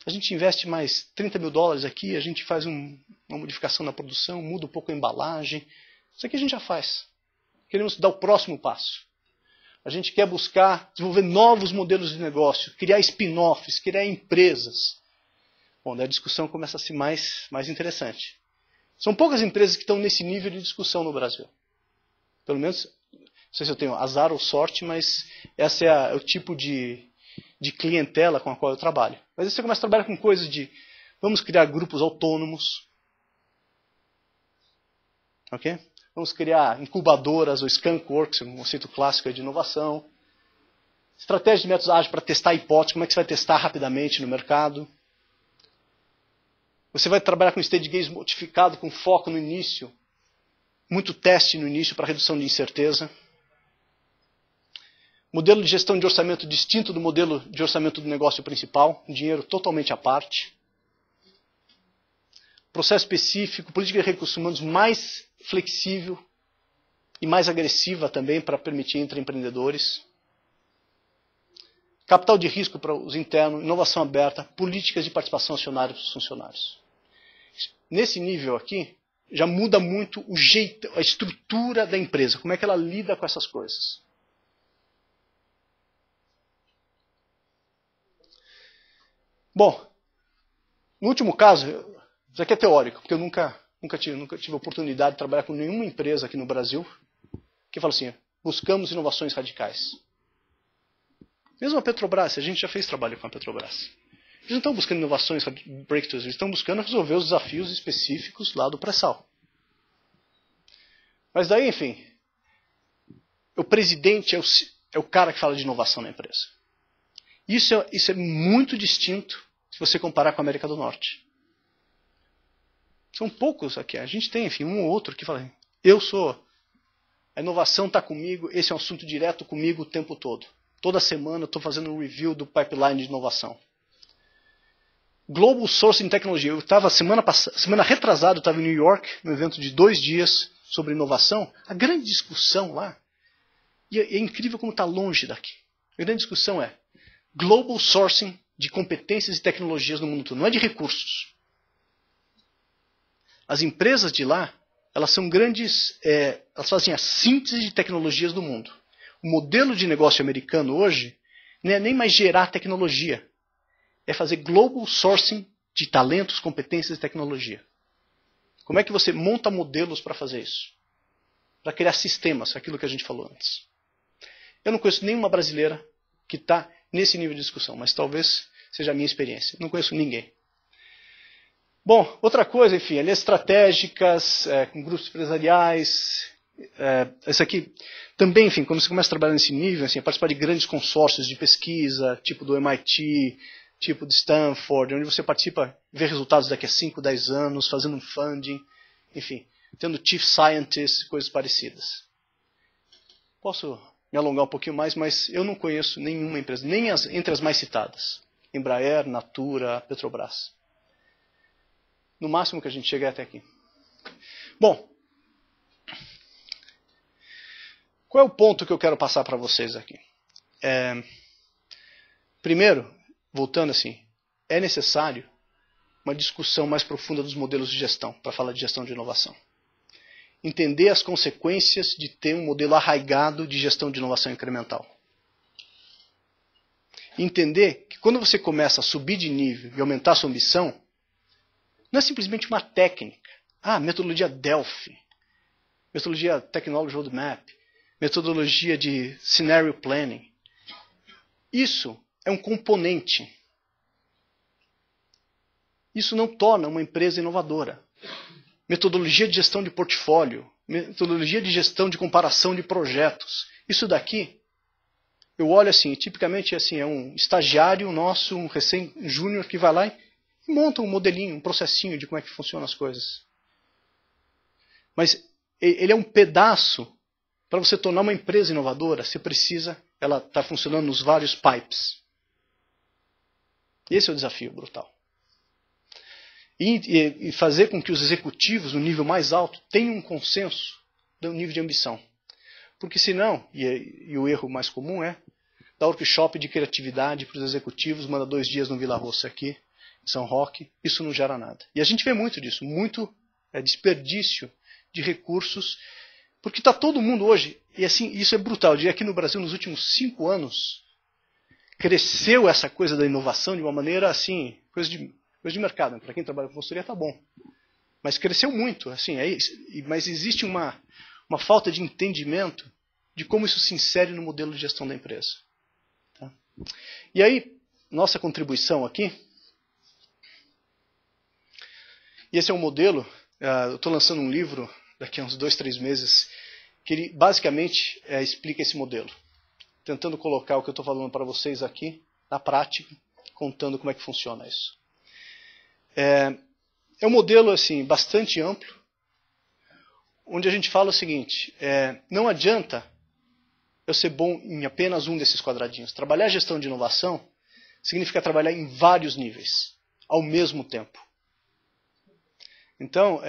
A gente investe mais $30 mil aqui, a gente faz uma modificação na produção, muda um pouco a embalagem. Isso aqui a gente já faz. Queremos dar o próximo passo. A gente quer buscar desenvolver novos modelos de negócio, criar spin-offs, criar empresas. Bom, daí a discussão começa a ser mais interessante. São poucas empresas que estão nesse nível de discussão no Brasil. Pelo menos, não sei se eu tenho azar ou sorte, mas esse é o tipo de clientela com a qual eu trabalho. Mas aí você começa a trabalhar com coisas de, vamos criar grupos autônomos, ok? Vamos criar incubadoras ou skunkworks, um conceito clássico de inovação. Estratégia de métodos ágeis para testar hipóteses, como é que você vai testar rapidamente no mercado. Você vai trabalhar com stage gaze modificado, com foco no início. Muito teste no início para redução de incerteza. Modelo de gestão de orçamento distinto do modelo de orçamento do negócio principal. Dinheiro totalmente à parte. Processo específico, política de recursos humanos mais flexível e mais agressiva também para permitir intraempreendedores. Capital de risco para os internos, inovação aberta, políticas de participação acionária para os funcionários. Nesse nível aqui, já muda muito o jeito, a estrutura da empresa, como é que ela lida com essas coisas. Bom, no último caso, isso aqui é teórico, porque eu nunca tive a oportunidade de trabalhar com nenhuma empresa aqui no Brasil que fala assim, buscamos inovações radicais. Mesmo a Petrobras, a gente já fez trabalho com a Petrobras. Eles não estão buscando inovações, breakthroughs, eles estão buscando resolver os desafios específicos lá do pré-sal. Mas daí, enfim, o presidente é o cara que fala de inovação na empresa. Isso é muito distinto se você comparar com a América do Norte. São poucos aqui. A gente tem, enfim, um ou outro que fala, a inovação está comigo, esse é um assunto direto comigo o tempo todo. Toda semana eu estou fazendo um review do pipeline de inovação. Global Sourcing Tecnologia. Eu estava semana retrasada, eu estava em New York, num evento de 2 dias sobre inovação. A grande discussão lá, e é incrível como está longe daqui. A grande discussão é Global Sourcing de competências e tecnologias no mundo todo. Não é de recursos. As empresas de lá, elas são grandes, elas fazem a síntese de tecnologias do mundo. O modelo de negócio americano hoje não é nem mais gerar tecnologia. É fazer global sourcing de talentos, competências e tecnologia. Como é que você monta modelos para fazer isso? Para criar sistemas, aquilo que a gente falou antes. Eu não conheço nenhuma brasileira que está nesse nível de discussão, mas talvez seja a minha experiência. Não conheço ninguém. Bom, outra coisa, enfim, aliás estratégicas, com grupos empresariais. Esse aqui também, enfim, quando você começa a trabalhar nesse nível, assim, participar de grandes consórcios de pesquisa, tipo do MIT, tipo de Stanford, onde você participa, vê resultados daqui a 5, 10 anos, fazendo um funding, enfim, tendo chief scientists, coisas parecidas. Posso me alongar um pouquinho mais, mas eu não conheço nenhuma empresa, nem entre as mais citadas. Embraer, Natura, Petrobras. No máximo que a gente chega é até aqui. Bom, qual é o ponto que eu quero passar para vocês aqui? Primeiro, voltando assim, é necessário uma discussão mais profunda dos modelos de gestão, para falar de gestão de inovação. Entender as consequências de ter um modelo arraigado de gestão de inovação incremental. Entender que quando você começa a subir de nível e aumentar a sua ambição, não é simplesmente uma técnica. Metodologia Delphi, metodologia Technology Roadmap, metodologia de Scenario Planning. Isso é um componente. Isso não torna uma empresa inovadora. Metodologia de gestão de portfólio, metodologia de gestão de comparação de projetos. Isso daqui, eu olho assim, tipicamente assim, é um estagiário nosso, um recém-júnior que vai lá e monta um modelinho, um processinho de como é que funcionam as coisas. Mas ele é um pedaço. Para você tornar uma empresa inovadora, você precisa, ela está funcionando nos vários pipes. Esse é o desafio brutal. E fazer com que os executivos, no nível mais alto, tenham um consenso do nível de ambição. Porque senão, e o erro mais comum é, dar workshop de criatividade para os executivos, manda 2 dias no Vila Roça aqui, em São Roque, isso não gera nada. E a gente vê muito disso, muito desperdício de recursos Porque está todo mundo hoje, e assim, isso é brutal. Eu diria aqui no Brasil, nos últimos 5 anos, cresceu essa coisa da inovação de uma maneira assim, coisa de mercado. Para quem trabalha com consultoria está bom. Mas cresceu muito, assim, mas existe uma falta de entendimento de como isso se insere no modelo de gestão da empresa. Tá? E aí, nossa contribuição aqui, e esse é um modelo, eu estou lançando um livro daqui a uns 2, 3 meses, que ele basicamente explica esse modelo. Tentando colocar o que eu estou falando para vocês aqui, na prática, contando como é que funciona isso. É um modelo assim, bastante amplo, onde a gente fala o seguinte, não adianta eu ser bom em apenas um desses quadradinhos. Trabalhar gestão de inovação significa trabalhar em vários níveis, ao mesmo tempo. Então,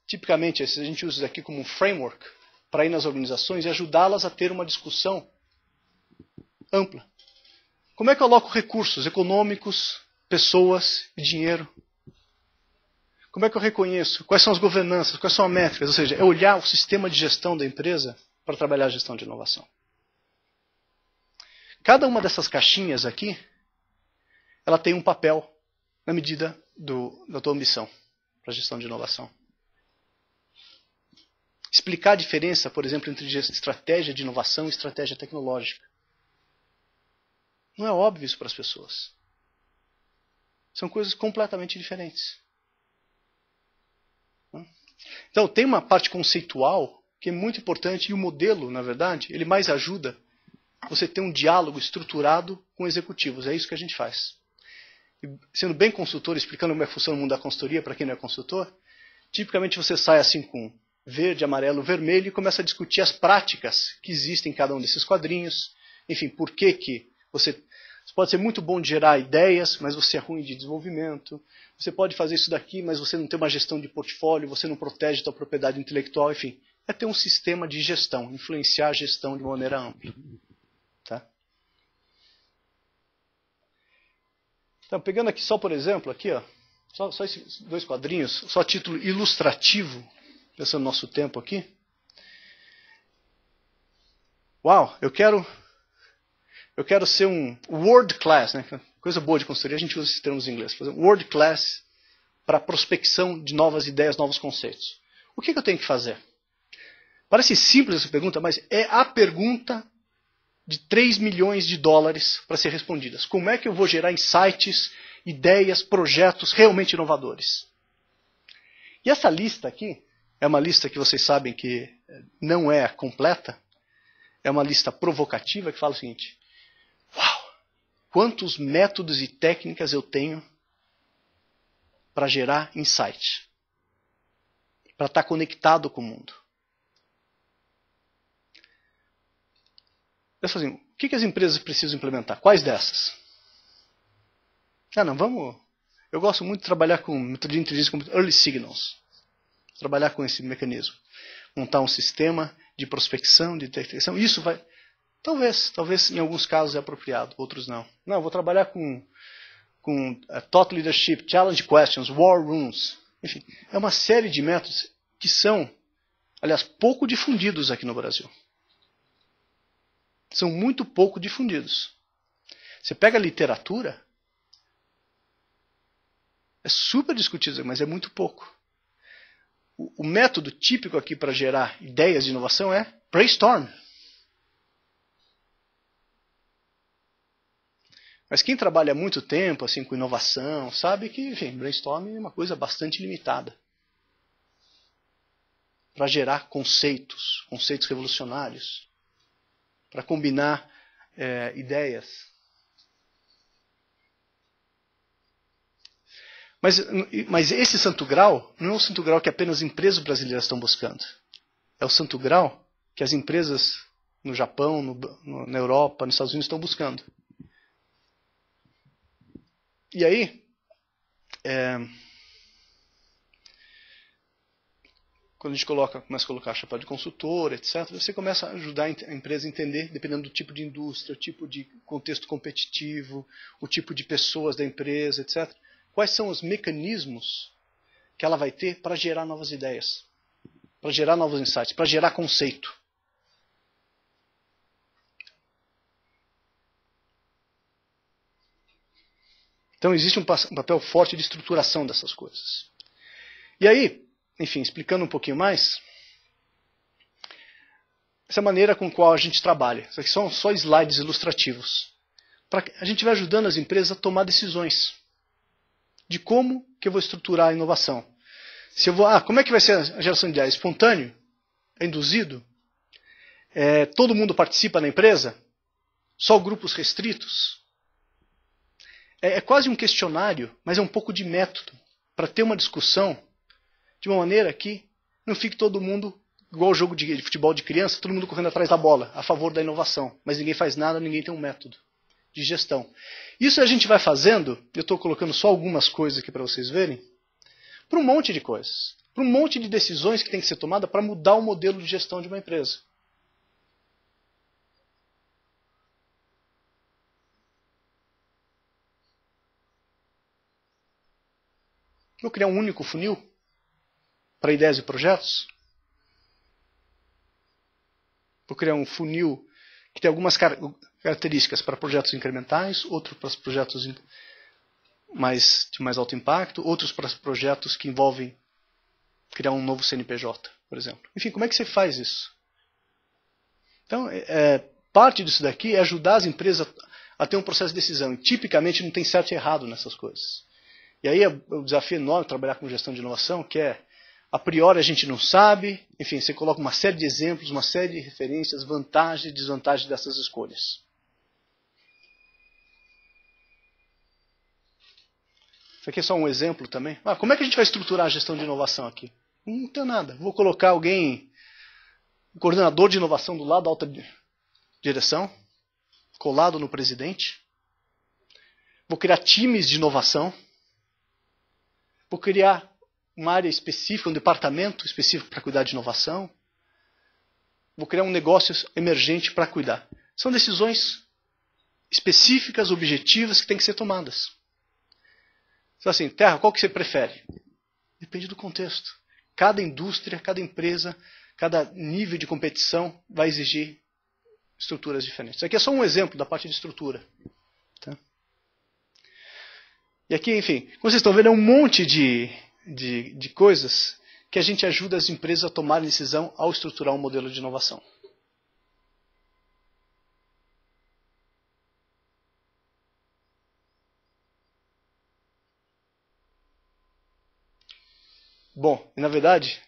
tipicamente, a gente usa isso aqui como um framework para ir nas organizações e ajudá-las a ter uma discussão ampla. Como é que eu aloco recursos econômicos, pessoas e dinheiro? Como é que eu reconheço? Quais são as governanças? Quais são as métricas? Ou seja, é olhar o sistema de gestão da empresa para trabalhar a gestão de inovação. Cada uma dessas caixinhas aqui, ela tem um papel na medida da tua ambição para a gestão de inovação. Explicar a diferença, por exemplo, entre estratégia de inovação e estratégia tecnológica. Não é óbvio isso para as pessoas. São coisas completamente diferentes. Então, tem uma parte conceitual que é muito importante e o modelo, na verdade, ele mais ajuda você ter um diálogo estruturado com executivos. É isso que a gente faz. E, sendo bem consultor, explicando como é que funciona o mundo da consultoria para quem não é consultor, tipicamente você sai assim com verde, amarelo, vermelho e começa a discutir as práticas que existem em cada um desses quadrinhos. Enfim, por que você pode ser muito bom de gerar ideias, mas você é ruim de desenvolvimento. Você pode fazer isso daqui, mas você não tem uma gestão de portfólio, você não protege a sua propriedade intelectual, enfim. É ter um sistema de gestão, influenciar a gestão de maneira ampla. Tá? Então, pegando aqui só, por exemplo, aqui, ó, só esses 2 quadrinhos, só título ilustrativo, pensando no nosso tempo aqui. Uau, eu quero ser um world class, né? Coisa boa de consultoria, a gente usa esses termos em inglês. Por exemplo, world class para prospecção de novas ideias, novos conceitos. O que eu tenho que fazer? Parece simples essa pergunta, mas é a pergunta de 3 milhões de dólares para ser respondidas. Como é que eu vou gerar insights, ideias, projetos realmente inovadores? E essa lista aqui é uma lista que vocês sabem que não é completa. É uma lista provocativa que fala o seguinte: uau, quantos métodos e técnicas eu tenho para gerar insight, para estar conectado com o mundo. Eu falo assim, o que as empresas precisam implementar? Quais dessas? Eu gosto muito de trabalhar com metodologia de inteligência como early signals. Trabalhar com esse mecanismo. Montar um sistema de prospecção, de detecção. Isso vai... Talvez em alguns casos é apropriado, outros não. Não, eu vou trabalhar com thought leadership, challenge questions, war rooms. Enfim, é uma série de métodos que são, aliás, pouco difundidos aqui no Brasil. São muito pouco difundidos. Você pega a literatura, é super discutido, mas é muito pouco. O método típico aqui para gerar ideias de inovação é brainstorm. Mas quem trabalha há muito tempo assim, com inovação, sabe que brainstorm é uma coisa bastante limitada. Para gerar conceitos revolucionários. Para combinar ideias. Mas esse santo grau não é um santo grau que apenas empresas brasileiras estão buscando. É o santo grau que as empresas no Japão, na Europa, nos Estados Unidos estão buscando. E aí, quando a gente começa a colocar chapéu de consultor, etc., você começa a ajudar a empresa a entender, dependendo do tipo de indústria, o tipo de contexto competitivo, o tipo de pessoas da empresa, etc., quais são os mecanismos que ela vai ter para gerar novas ideias. para gerar novos insights, para gerar conceito. Então existe um papel forte de estruturação dessas coisas. E aí, enfim, explicando um pouquinho mais, essa maneira com a qual a gente trabalha. Isso aqui são só slides ilustrativos. A gente vai ajudando as empresas a tomar decisões de como que eu vou estruturar a inovação. Se eu vou, como é que vai ser a geração de ideia? Espontâneo? É induzido? Todo mundo participa na empresa? Só grupos restritos? É quase um questionário, mas é um pouco de método, para ter uma discussão de uma maneira que não fique todo mundo, igual o jogo de futebol de criança, todo mundo correndo atrás da bola, a favor da inovação, mas ninguém faz nada, ninguém tem um método de gestão. Isso a gente vai fazendo, eu estou colocando só algumas coisas aqui para vocês verem, para um monte de coisas, para um monte de decisões que tem que ser tomada para mudar o modelo de gestão de uma empresa. Vou criar um único funil para ideias e projetos. Vou criar um funil que tem algumas características para projetos incrementais, outros para projetos de mais alto impacto, outros para projetos que envolvem criar um novo CNPJ, por exemplo. Enfim, como é que você faz isso? Então, parte disso daqui é ajudar as empresas a ter um processo de decisão. E, tipicamente, não tem certo e errado nessas coisas. E aí é o desafio enorme trabalhar com gestão de inovação, que a priori a gente não sabe, enfim, você coloca uma série de exemplos, uma série de referências, vantagens e desvantagens dessas escolhas. Isso aqui é só um exemplo também. Como é que a gente vai estruturar a gestão de inovação aqui? Não tem nada. Vou colocar alguém, um coordenador de inovação do lado da alta direção, colado no presidente. Vou criar times de inovação. Vou criar uma área específica, um departamento específico para cuidar de inovação. Vou criar um negócio emergente para cuidar. São decisões específicas, objetivas, que têm que ser tomadas. Então, assim, Terra, qual que você prefere? Depende do contexto. Cada indústria, cada empresa, cada nível de competição vai exigir estruturas diferentes. Isso aqui é só um exemplo da parte de estrutura. Tá? E aqui, enfim, como vocês estão vendo, é um monte de coisas que a gente ajuda as empresas a tomarem decisão ao estruturar um modelo de inovação. Bom, e na verdade,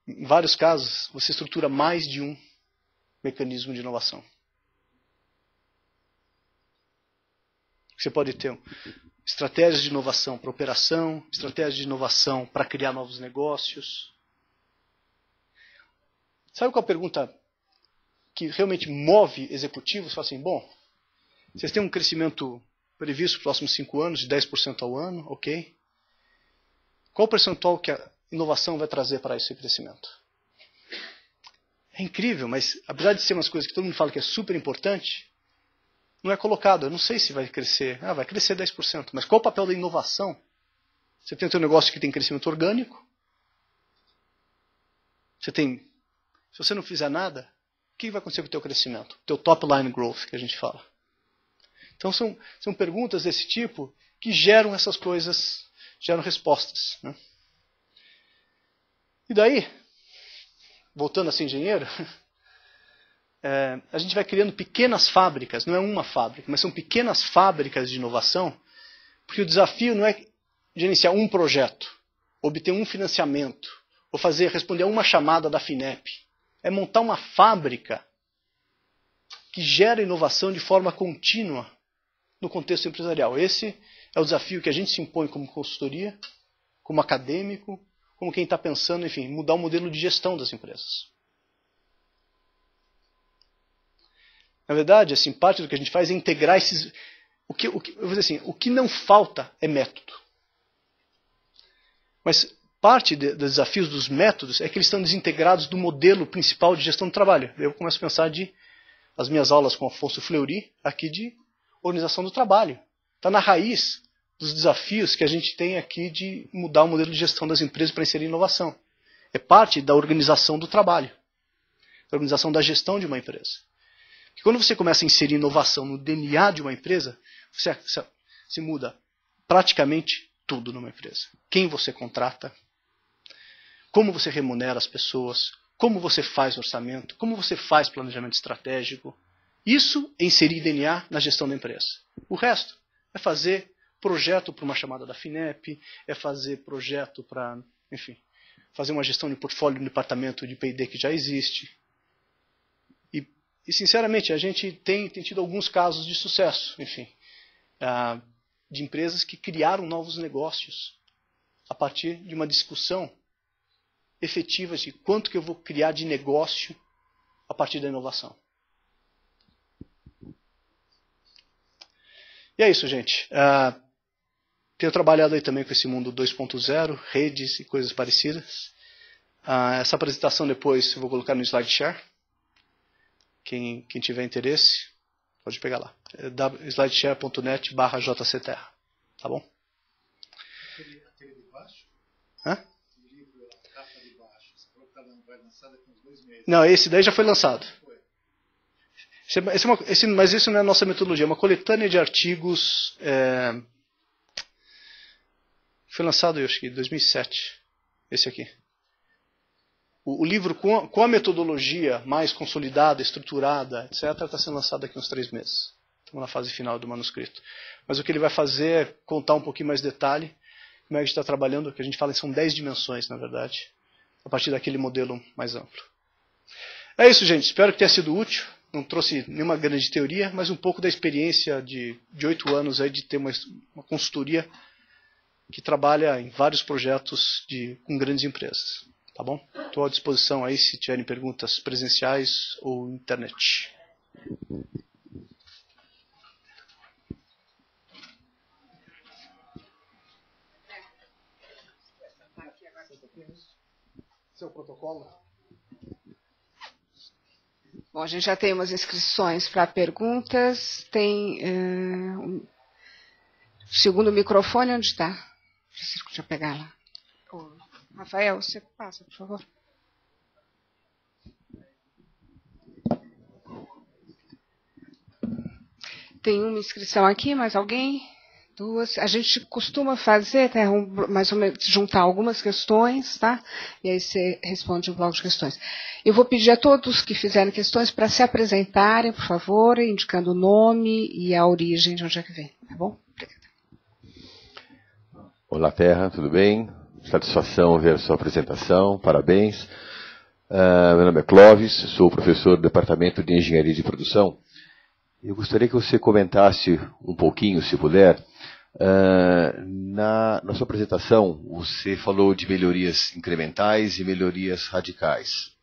em vários casos, você estrutura mais de um mecanismo de inovação. Você pode ter estratégias de inovação para operação, estratégias de inovação para criar novos negócios. Sabe qual a pergunta que realmente move executivos? Fala assim, bom, vocês têm um crescimento previsto nos próximos 5 anos de 10% ao ano, ok? Qual o percentual que a inovação vai trazer para esse crescimento? É incrível, mas apesar de ser umas coisas que todo mundo fala que é super importante, não é colocado. Eu não sei se vai crescer. Vai crescer 10%. Mas qual o papel da inovação? Você tem o seu negócio que tem crescimento orgânico. Se você não fizer nada, o que vai acontecer com o teu crescimento? O teu top line growth, que a gente fala. Então são perguntas desse tipo que geram essas coisas, geram respostas. Né? E daí, voltando a ser engenheiro, a gente vai criando pequenas fábricas, não é uma fábrica, mas são pequenas fábricas de inovação, porque o desafio não é gerenciar um projeto, obter um financiamento, ou responder a uma chamada da FINEP. É montar uma fábrica que gera inovação de forma contínua no contexto empresarial. Esse é o desafio que a gente se impõe como consultoria, como acadêmico, como quem está pensando, enfim, mudar o modelo de gestão das empresas. Na verdade, assim, parte do que a gente faz é integrar esses... eu vou dizer assim, o que não falta é método. Mas parte dos desafios dos métodos é que eles estão desintegrados do modelo principal de gestão do trabalho. Eu começo a pensar as minhas aulas com Afonso Fleury, aqui de organização do trabalho. Está na raiz dos desafios que a gente tem aqui de mudar o modelo de gestão das empresas para inserir inovação. É parte da organização do trabalho, da organização da gestão de uma empresa. Porque quando você começa a inserir inovação no DNA de uma empresa, você muda praticamente tudo numa empresa. Quem você contrata, como você remunera as pessoas, como você faz orçamento, como você faz planejamento estratégico. Isso é inserir DNA na gestão da empresa. O resto é fazer projeto para uma chamada da FINEP, é fazer projeto para, enfim, fazer uma gestão de portfólio no departamento de P&D que já existe. E sinceramente, a gente tem tido alguns casos de sucesso, enfim, de empresas que criaram novos negócios a partir de uma discussão efetiva de quanto que eu vou criar de negócio a partir da inovação. E é isso, gente. Tenho trabalhado aí também com esse mundo 2.0, redes e coisas parecidas. Essa apresentação depois eu vou colocar no SlideShare. Quem tiver interesse, pode pegar lá. É slideshare.net/jcterra. Tá bom? Aquele de baixo? Hã? O livro, a capa de baixo. Você falou que vai lançar daqui uns 2 meses. Não, esse daí já foi lançado. Foi. Mas isso não é a nossa metodologia. É uma coletânea de artigos. Foi lançado, eu acho que em 2007. Esse aqui. O livro com a metodologia mais consolidada, estruturada, etc., está sendo lançado daqui uns 3 meses. Estamos na fase final do manuscrito. Mas o que ele vai fazer é contar um pouquinho mais de detalhe como é que a gente está trabalhando, o que a gente fala são 10 dimensões, na verdade, a partir daquele modelo mais amplo. É isso, gente. Espero que tenha sido útil. Não trouxe nenhuma grande teoria, mas um pouco da experiência de 8 anos aí de ter uma consultoria que trabalha em vários projetos com grandes empresas. Tá bom? Estou à disposição aí se tiverem perguntas presenciais ou internet. Seu protocolo? Bom, a gente já tem umas inscrições para perguntas. Tem segundo microfone, onde está? Deixa eu pegar lá. Rafael, você passa, por favor. Tem uma inscrição aqui, mais alguém? 2. A gente costuma fazer, mais ou menos, juntar algumas questões, tá? E aí você responde um bloco de questões. Eu vou pedir a todos que fizerem questões para se apresentarem, por favor, indicando o nome e a origem de onde é que vem, tá bom? Obrigada. Olá, Terra, tudo bem? Satisfação ver a sua apresentação, parabéns. Meu nome é Clóvis, sou professor do Departamento de Engenharia de Produção. Eu gostaria que você comentasse um pouquinho, se puder. Na sua apresentação, você falou de melhorias incrementais e melhorias radicais.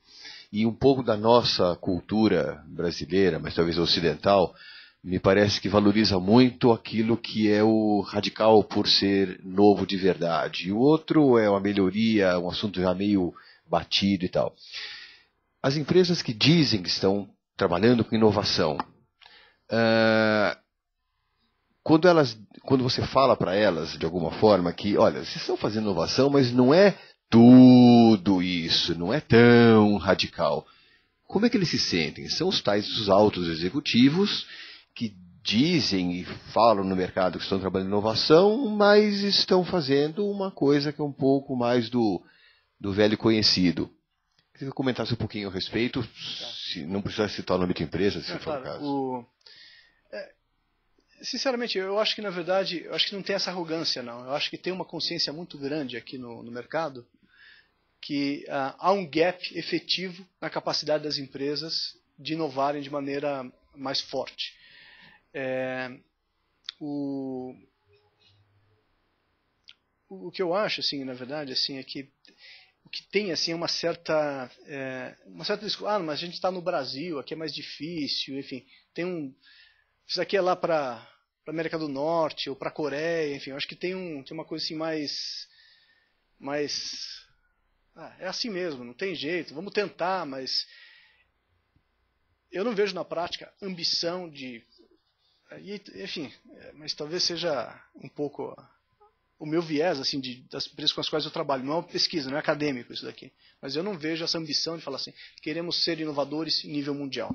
E um pouco da nossa cultura brasileira, mas talvez ocidental, me parece que valoriza muito aquilo que é o radical por ser novo de verdade. E o outro é uma melhoria, um assunto já meio batido e tal. As empresas que dizem que estão trabalhando com inovação, quando você fala para elas, de alguma forma, que, olha, vocês estão fazendo inovação, mas não é tudo isso, não é tão radical. Como é que eles se sentem? São os tais dos altos executivos que dizem e falam no mercado que estão trabalhando em inovação, mas estão fazendo uma coisa que é um pouco mais do velho conhecido. Queria que comentasse um pouquinho a respeito, se não precisar citar o nome de empresa, se for o caso. Sinceramente, eu acho que, na verdade, eu acho que não tem essa arrogância, não. Eu acho que tem uma consciência muito grande aqui no mercado que há um gap efetivo na capacidade das empresas de inovarem de maneira mais forte. O que eu acho, assim, na verdade, assim, é que o que tem assim, é uma certa discussão. Mas a gente está no Brasil, aqui é mais difícil, enfim, isso aqui é lá para a América do Norte ou para a Coreia, enfim, eu acho que tem uma coisa assim mais é assim mesmo, não tem jeito, vamos tentar, mas eu não vejo na prática ambição de, enfim, mas talvez seja um pouco o meu viés assim das empresas com as quais eu trabalho. Não é uma pesquisa, não é acadêmico isso daqui. Mas eu não vejo essa ambição de falar assim, queremos ser inovadores em nível mundial.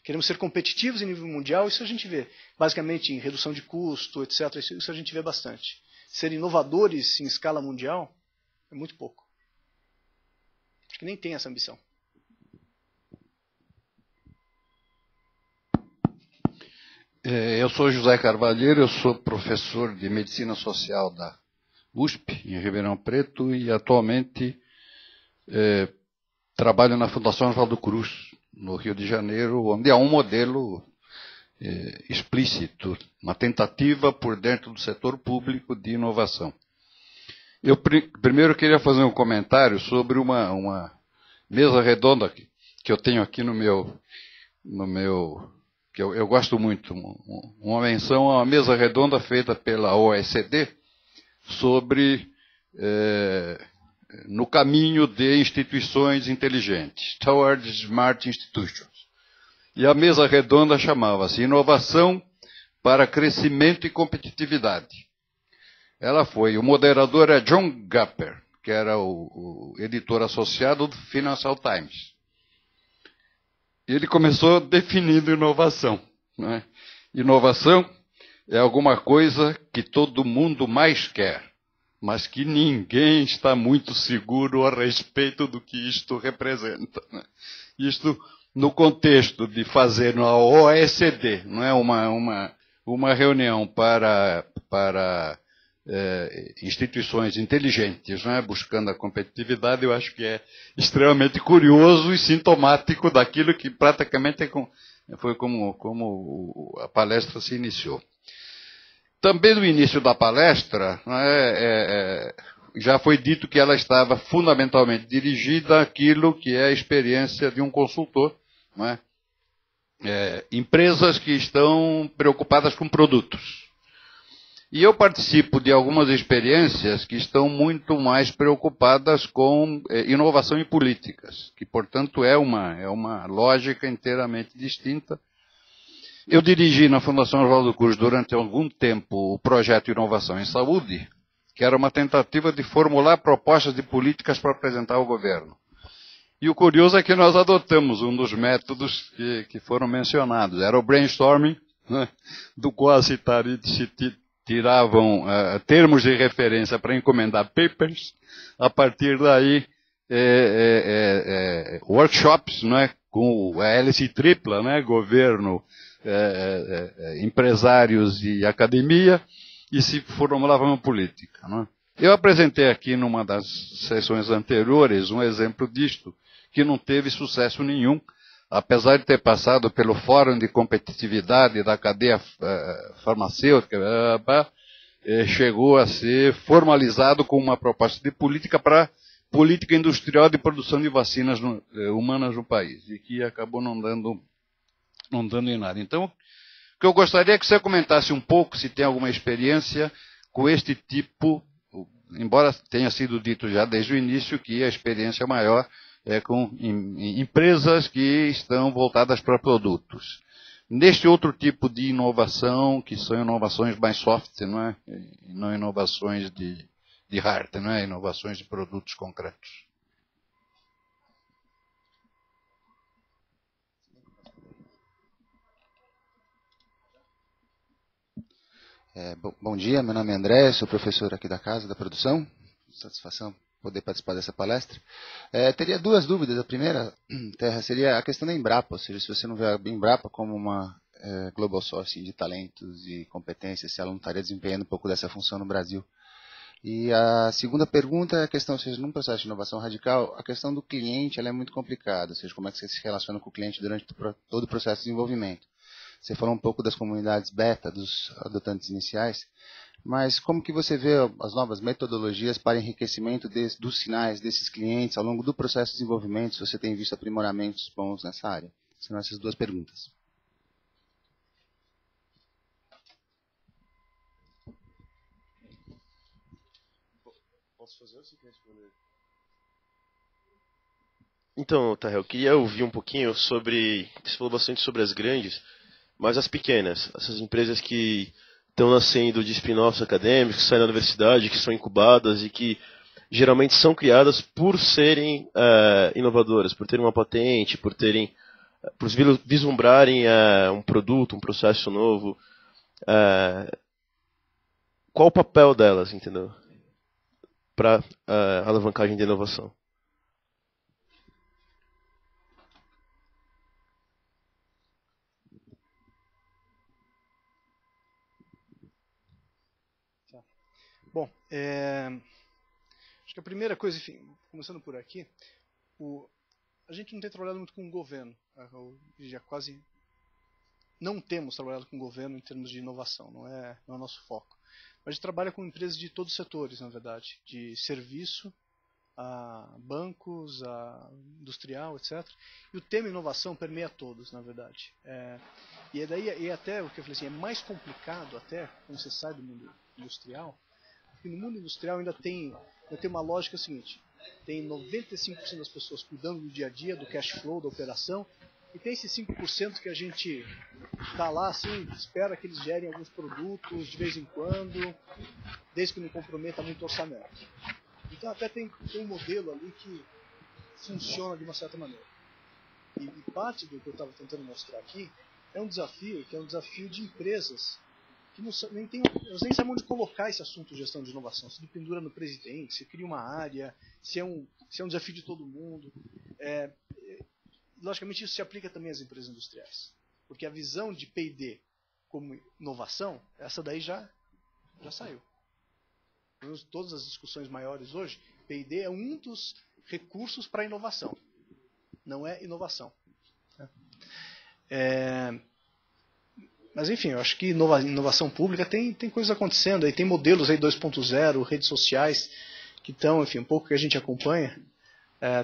Queremos ser competitivos em nível mundial, isso a gente vê. Basicamente em redução de custo, etc. Isso a gente vê bastante. Ser inovadores em escala mundial é muito pouco. Acho que nem tem essa ambição. Eu sou José Carvalheiro, eu sou professor de Medicina Social da USP, em Ribeirão Preto, e atualmente trabalho na Fundação Oswaldo Cruz, no Rio de Janeiro, onde há um modelo explícito, uma tentativa por dentro do setor público de inovação. Eu primeiro queria fazer um comentário sobre uma mesa redonda que eu tenho aqui no meu que eu gosto muito, uma menção a uma mesa redonda feita pela OECD sobre no caminho de instituições inteligentes, Towards Smart Institutions. E a mesa redonda chamava-se Inovação para Crescimento e Competitividade. O moderador é John Gapper, que era o editor associado do Financial Times. Ele começou definindo inovação. Né? Inovação é alguma coisa que todo mundo mais quer, mas que ninguém está muito seguro a respeito do que isto representa. Né? Isto no contexto de fazer na OECD, não é uma reunião para instituições inteligentes, né, buscando a competitividade, eu acho que é extremamente curioso e sintomático daquilo que praticamente foi como a palestra se iniciou. Também no início da palestra, já foi dito que ela estava fundamentalmente dirigida àquilo que é a experiência de um consultor, não é? Empresas que estão preocupadas com produtos. E eu participo de algumas experiências que estão muito mais preocupadas com inovação em políticas, que, portanto, é uma lógica inteiramente distinta. Eu dirigi na Fundação Oswaldo Cruz durante algum tempo o projeto Inovação em Saúde, que era uma tentativa de formular propostas de políticas para apresentar ao governo. E o curioso é que nós adotamos um dos métodos que foram mencionados. Era o brainstorming, né, do qual se tiravam termos de referência para encomendar papers, a partir daí workshops, né, com a hélice tripla, né, governo, empresários e academia, e se formulava uma política. Né. Eu apresentei aqui numa das sessões anteriores um exemplo disto, que não teve sucesso nenhum, apesar de ter passado pelo Fórum de Competitividade da cadeia farmacêutica, chegou a ser formalizado com uma proposta de política para política industrial de produção de vacinas humanas no país, e que acabou não dando em nada. Então, o que eu gostaria é que você comentasse um pouco, se tem alguma experiência com este tipo, embora tenha sido dito já desde o início que a experiência maior é com empresas que estão voltadas para produtos. Neste outro tipo de inovação, que são inovações mais soft, não é? Não inovações de hard, não é? Inovações de produtos concretos. Bom dia, meu nome é André, sou professor aqui da Casa da Produção. Satisfação poder participar dessa palestra. Teria duas dúvidas. A primeira, Terra, seria a questão da Embrapa, ou seja, se você não vê a Embrapa como uma global sourcing de talentos e competências, se ela não estaria desempenhando um pouco dessa função no Brasil. E a segunda pergunta é a questão, ou seja, num processo de inovação radical, a questão do cliente ela é muito complicada, ou seja, como é que você se relaciona com o cliente durante todo o processo de desenvolvimento. Você falou um pouco das comunidades beta, dos adotantes iniciais, mas como que você vê as novas metodologias para enriquecimento dos sinais desses clientes ao longo do processo de desenvolvimento, se você tem visto aprimoramentos bons nessa área? São essas duas perguntas. Posso fazer ou você quer responder? Então, Tahel, eu queria ouvir um pouquinho sobre... Você falou bastante sobre as grandes, mas as pequenas, essas empresas que estão nascendo de spin-offs acadêmicos, que saem da universidade, que são incubadas e que geralmente são criadas por serem inovadoras, por terem uma patente, por vislumbrarem um produto, um processo novo. Qual o papel delas, entendeu? Para alavancagem da inovação? Bom, acho que a primeira coisa, enfim, começando por aqui, a gente não tem trabalhado muito com o governo, já quase não temos trabalhado com o governo em termos de inovação, não é o nosso foco. Mas a gente trabalha com empresas de todos os setores, na verdade, de serviço, a bancos, a industrial, etc. E o tema inovação permeia todos, na verdade. E até o que eu falei assim, é mais complicado até quando você sai do mundo industrial, porque no mundo industrial ainda tem uma lógica seguinte: tem 95% das pessoas cuidando do dia a dia, do cash flow, da operação, e tem esses 5% que a gente está lá, assim, espera que eles gerem alguns produtos de vez em quando, desde que não comprometa muito orçamento. Então até tem um modelo ali que funciona de uma certa maneira. E parte do que eu estava tentando mostrar aqui é um desafio, que é um desafio de empresas que elas nem sabem onde colocar esse assunto de gestão de inovação. Se pendura no presidente, se cria uma área, se é um desafio de todo mundo. Logicamente isso se aplica também às empresas industriais. Porque a visão de P&D como inovação, essa daí já saiu. Todas as discussões maiores hoje, P&D é um dos recursos para a inovação. Não é inovação. Mas enfim, eu acho que inovação pública tem coisas acontecendo, aí tem modelos aí 2.0, redes sociais, que estão, enfim, um pouco que a gente acompanha,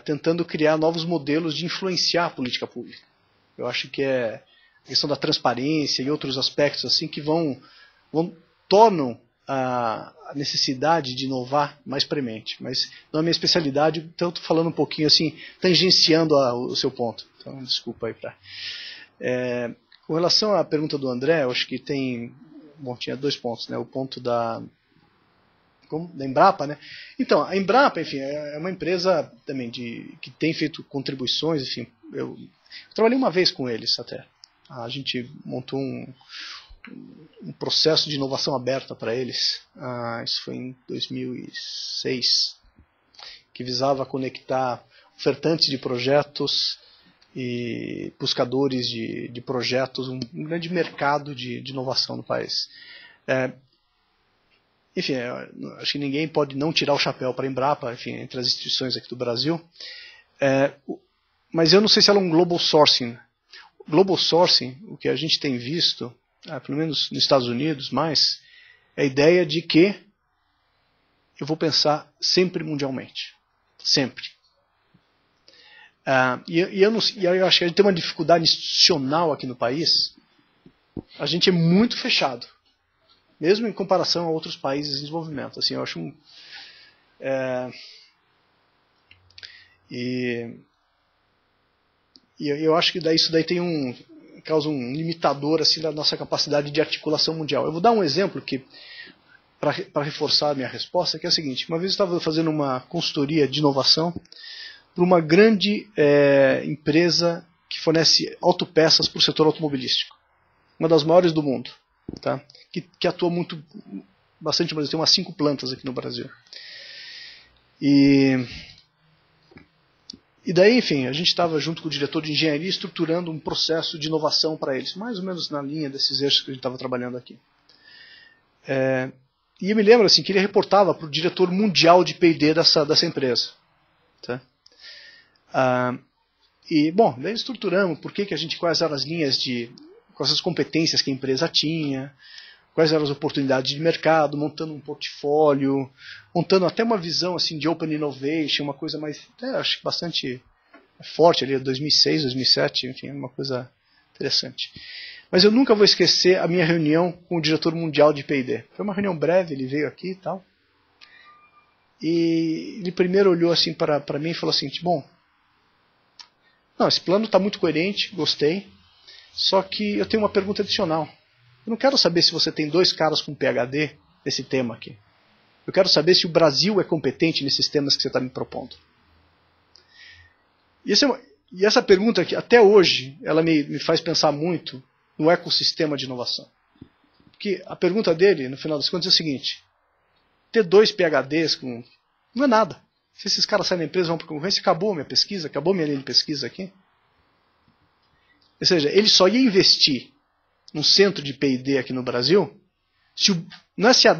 tentando criar novos modelos de influenciar a política pública. Eu acho que é a questão da transparência e outros aspectos assim que tornam a necessidade de inovar mais premente. Mas não é minha especialidade, então estou falando um pouquinho assim, tangenciando o seu ponto. Então, desculpa aí. Com relação à pergunta do André, eu acho que tinha 2 pontos, né? O ponto da Embrapa, né? Então, a Embrapa, enfim, é uma empresa também que tem feito contribuições, enfim, eu trabalhei uma vez com eles até. A gente montou um processo de inovação aberta para eles, isso foi em 2006, que visava conectar ofertantes de projetos e buscadores de projetos, um grande mercado de inovação no país. Enfim, acho que ninguém pode não tirar o chapéu para a Embrapa, enfim, entre as instituições aqui do Brasil. Mas eu não sei se ela é um global sourcing. Global sourcing, o que a gente tem visto, pelo menos nos Estados Unidos, é a ideia de que eu vou pensar sempre mundialmente. Sempre. Eu acho que a gente tem uma dificuldade institucional aqui no país. A gente é muito fechado, mesmo em comparação a outros países em desenvolvimento. Assim, eu acho eu acho que isso daí causa um limitador assim, da nossa capacidade de articulação mundial. Eu vou dar um exemplo para reforçar a minha resposta, que é o seguinte: uma vez eu estava fazendo uma consultoria de inovação para uma grande empresa que fornece autopeças para o setor automobilístico. Uma das maiores do mundo. Tá? Que atua bastante no Brasil. Tem umas 5 plantas aqui no Brasil. E daí, enfim, a gente estava junto com o diretor de engenharia estruturando um processo de inovação para eles, mais ou menos na linha desses eixos que a gente estava trabalhando aqui. E eu me lembro assim, que ele reportava para o diretor mundial de P&D dessa empresa. Tá? Bom, daí estruturamos quais eram as linhas quais as competências que a empresa tinha, quais eram as oportunidades de mercado, montando um portfólio, montando até uma visão assim, de Open Innovation, uma coisa mais, acho que bastante forte ali, 2006, 2007, enfim, uma coisa interessante. Mas eu nunca vou esquecer a minha reunião com o diretor mundial de P&D. Foi uma reunião breve, ele veio aqui e tal. E ele primeiro olhou assim para mim e falou assim, bom, não, esse plano está muito coerente, gostei, só que eu tenho uma pergunta adicional. Eu não quero saber se você tem 2 caras com PhD nesse tema aqui. Eu quero saber se o Brasil é competente nesses temas que você está me propondo. E essa pergunta aqui, até hoje, ela me faz pensar muito no ecossistema de inovação. Porque a pergunta dele, no final das contas, é o seguinte: ter 2 PhDs não é nada. Se esses caras saem da empresa, vão para a concorrência, acabou a minha pesquisa, acabou a minha linha de pesquisa aqui. Ou seja, ele só ia investir num centro de P&D aqui no Brasil não é se a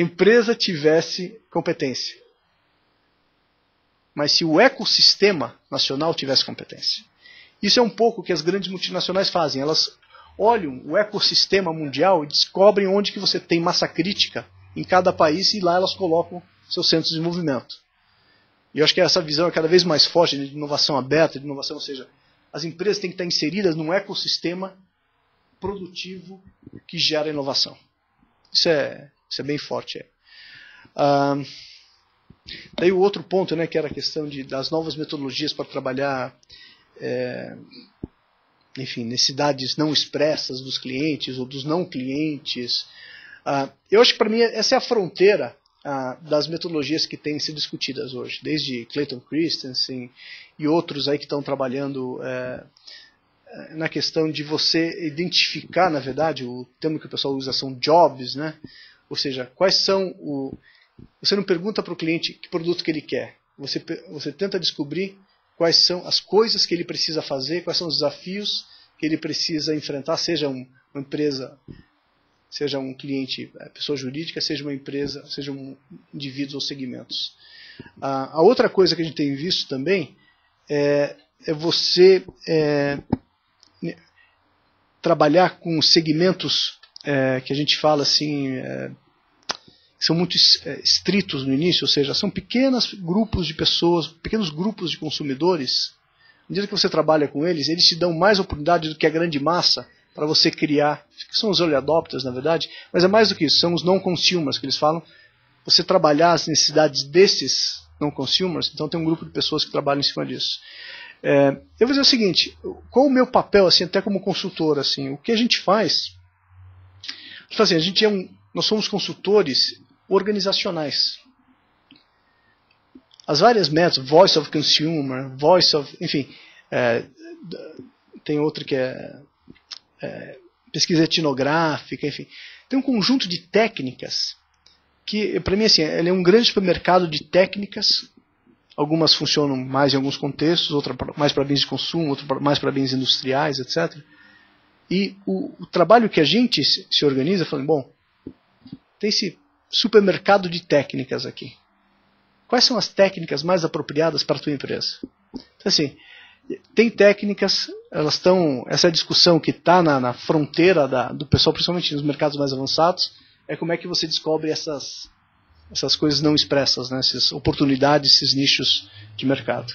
empresa tivesse competência, mas se o ecossistema nacional tivesse competência. Isso é um pouco o que as grandes multinacionais fazem. Elas olham o ecossistema mundial e descobrem onde que você tem massa crítica em cada país, e lá elas colocam seus centros de desenvolvimento. E eu acho que essa visão é cada vez mais forte de inovação aberta, de inovação, ou seja, as empresas têm que estar inseridas num ecossistema produtivo que gera inovação. Isso é bem forte. Daí o outro ponto, né, que era a questão das novas metodologias para trabalhar necessidades não expressas dos clientes ou dos não clientes. Eu acho que para mim essa é a fronteira das metodologias que têm sido discutidas hoje, desde Clayton Christensen e outros aí que estão trabalhando na questão de você identificar, na verdade, o termo que o pessoal usa são jobs, né? Ou seja, quais são você não pergunta para o cliente que produto que ele quer, você tenta descobrir quais são as coisas que ele precisa fazer, quais são os desafios que ele precisa enfrentar, seja uma empresa, seja um cliente, pessoa jurídica, seja uma empresa, seja indivíduos ou segmentos. A outra coisa que a gente tem visto também é você trabalhar com segmentos que a gente fala assim, que são muito estritos no início, ou seja, são pequenos grupos de pessoas, pequenos grupos de consumidores. À medida que você trabalha com eles, eles te dão mais oportunidade do que a grande massa para você criar, que são os early adopters, na verdade, mas é mais do que isso, são os non-consumers que eles falam. Você trabalhar as necessidades desses non-consumers, então tem um grupo de pessoas que trabalham em cima disso. Eu vou dizer o seguinte: qual o meu papel, assim, até como consultor, assim, o que a gente faz? Assim, nós somos consultores organizacionais. As várias métodos, Voice of Consumer, enfim, tem outro que é pesquisa etnográfica, enfim. Tem um conjunto de técnicas que, para mim, assim, ele é um grande supermercado de técnicas. Algumas funcionam mais em alguns contextos, outras mais para bens de consumo, outras mais para bens industriais, etc. E o trabalho que a gente se organiza, falando, bom, tem esse supermercado de técnicas aqui. Quais são as técnicas mais apropriadas para a tua empresa? Então, assim, tem técnicas, elas estão, essa discussão que está na fronteira do pessoal, principalmente nos mercados mais avançados, é como é que você descobre essas coisas não expressas, né, essas oportunidades, esses nichos de mercado.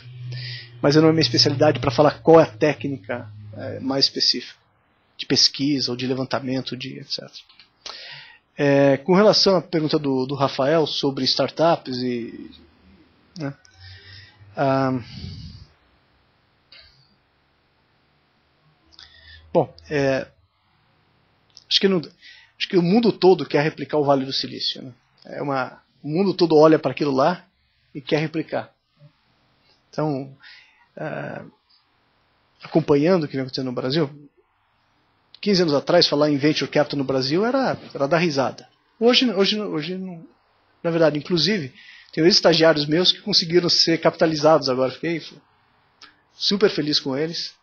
Mas não é minha especialidade para falar qual é a técnica mais específica, de pesquisa ou de levantamento, etc. Com relação à pergunta do Rafael sobre startups né, bom, acho que o mundo todo quer replicar o Vale do Silício, né? O mundo todo olha para aquilo lá e quer replicar. Então, acompanhando o que vem acontecendo no Brasil, 15 anos atrás, falar em venture capital no Brasil era dar risada. Hoje não, na verdade, inclusive, tem ex-estagiários meus que conseguiram ser capitalizados agora. Fiquei super feliz com eles,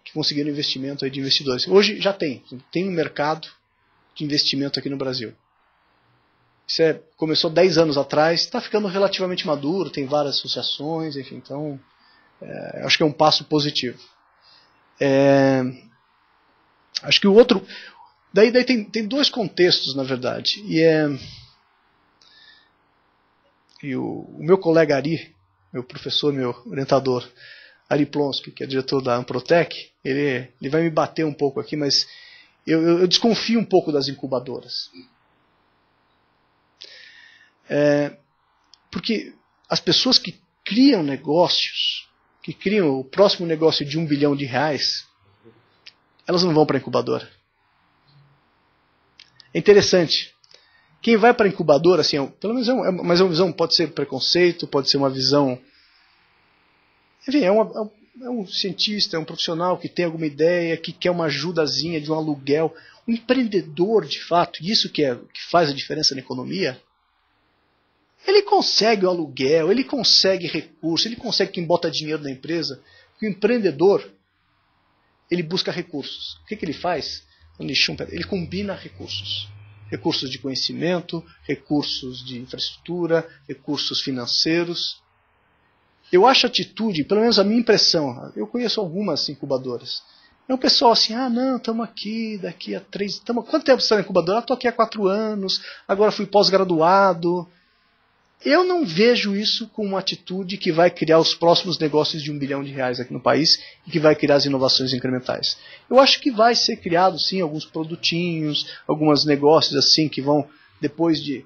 que conseguiram investimento aí de investidores. Hoje já tem um mercado de investimento aqui no Brasil. Isso começou 10 anos atrás, está ficando relativamente maduro, tem várias associações, enfim, então acho que é um passo positivo. Acho que o outro... Daí tem 2 contextos, na verdade. E o meu colega Ari, meu professor, meu orientador, Ari Plonsky, que é diretor da Amprotec, ele vai me bater um pouco aqui, mas eu desconfio um pouco das incubadoras. Porque as pessoas que criam negócios, que criam o próximo negócio de R$1 bilhão, elas não vão para a incubadora. É interessante. Quem vai para a incubadora, assim, pelo menos mas é uma visão, pode ser preconceito, pode ser uma visão... Enfim, é um cientista, é um profissional que tem alguma ideia, que quer uma ajudazinha de um aluguel. Um empreendedor, de fato, isso que faz a diferença na economia, ele consegue o aluguel, ele consegue recurso, ele consegue quem bota dinheiro na empresa. O empreendedor, ele busca recursos. O que ele faz? Ele combina recursos. Recursos de conhecimento, recursos de infraestrutura, recursos financeiros. Eu acho a atitude, pelo menos a minha impressão, eu conheço algumas incubadoras. É um pessoal assim, não, estamos aqui, daqui a 3... Quanto tempo você está na incubadora? Estou aqui há 4 anos, agora fui pós-graduado. Eu não vejo isso como uma atitude que vai criar os próximos negócios de R$1 bilhão aqui no país e que vai criar as inovações incrementais. Eu acho que vai ser criado, sim, alguns produtinhos, alguns negócios assim que vão, depois de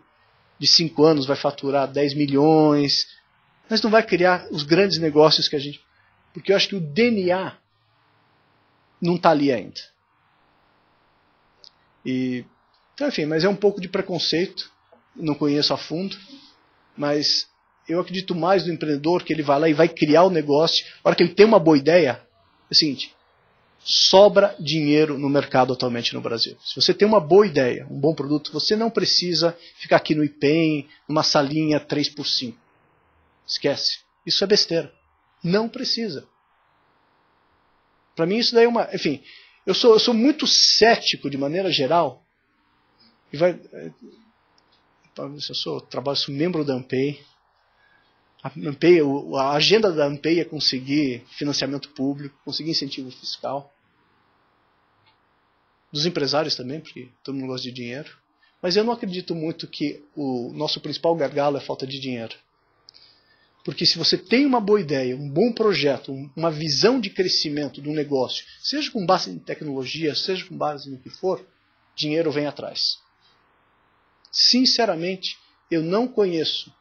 5 anos, vai faturar 10 milhões, mas não vai criar os grandes negócios que a gente... Porque eu acho que o DNA não está ali ainda. Então, enfim, mas é um pouco de preconceito, não conheço a fundo. Mas eu acredito mais no empreendedor, que ele vai lá e vai criar o negócio. A hora que ele tem uma boa ideia, é o seguinte, sobra dinheiro no mercado atualmente no Brasil. Se você tem uma boa ideia, um bom produto, você não precisa ficar aqui no IPEM, numa salinha 3x5. Esquece. Isso é besteira. Não precisa. Para mim isso daí é uma... Enfim, eu sou muito cético de maneira geral. E sou membro da ANPEI. A agenda da ANPEI é conseguir financiamento público, conseguir incentivo fiscal. Dos empresários também, porque todo mundo gosta de dinheiro. Mas eu não acredito muito que o nosso principal gargalo é falta de dinheiro. Porque se você tem uma boa ideia, um bom projeto, uma visão de crescimento do negócio, seja com base em tecnologia, seja com base no que for, dinheiro vem atrás. Sinceramente, eu não conheço.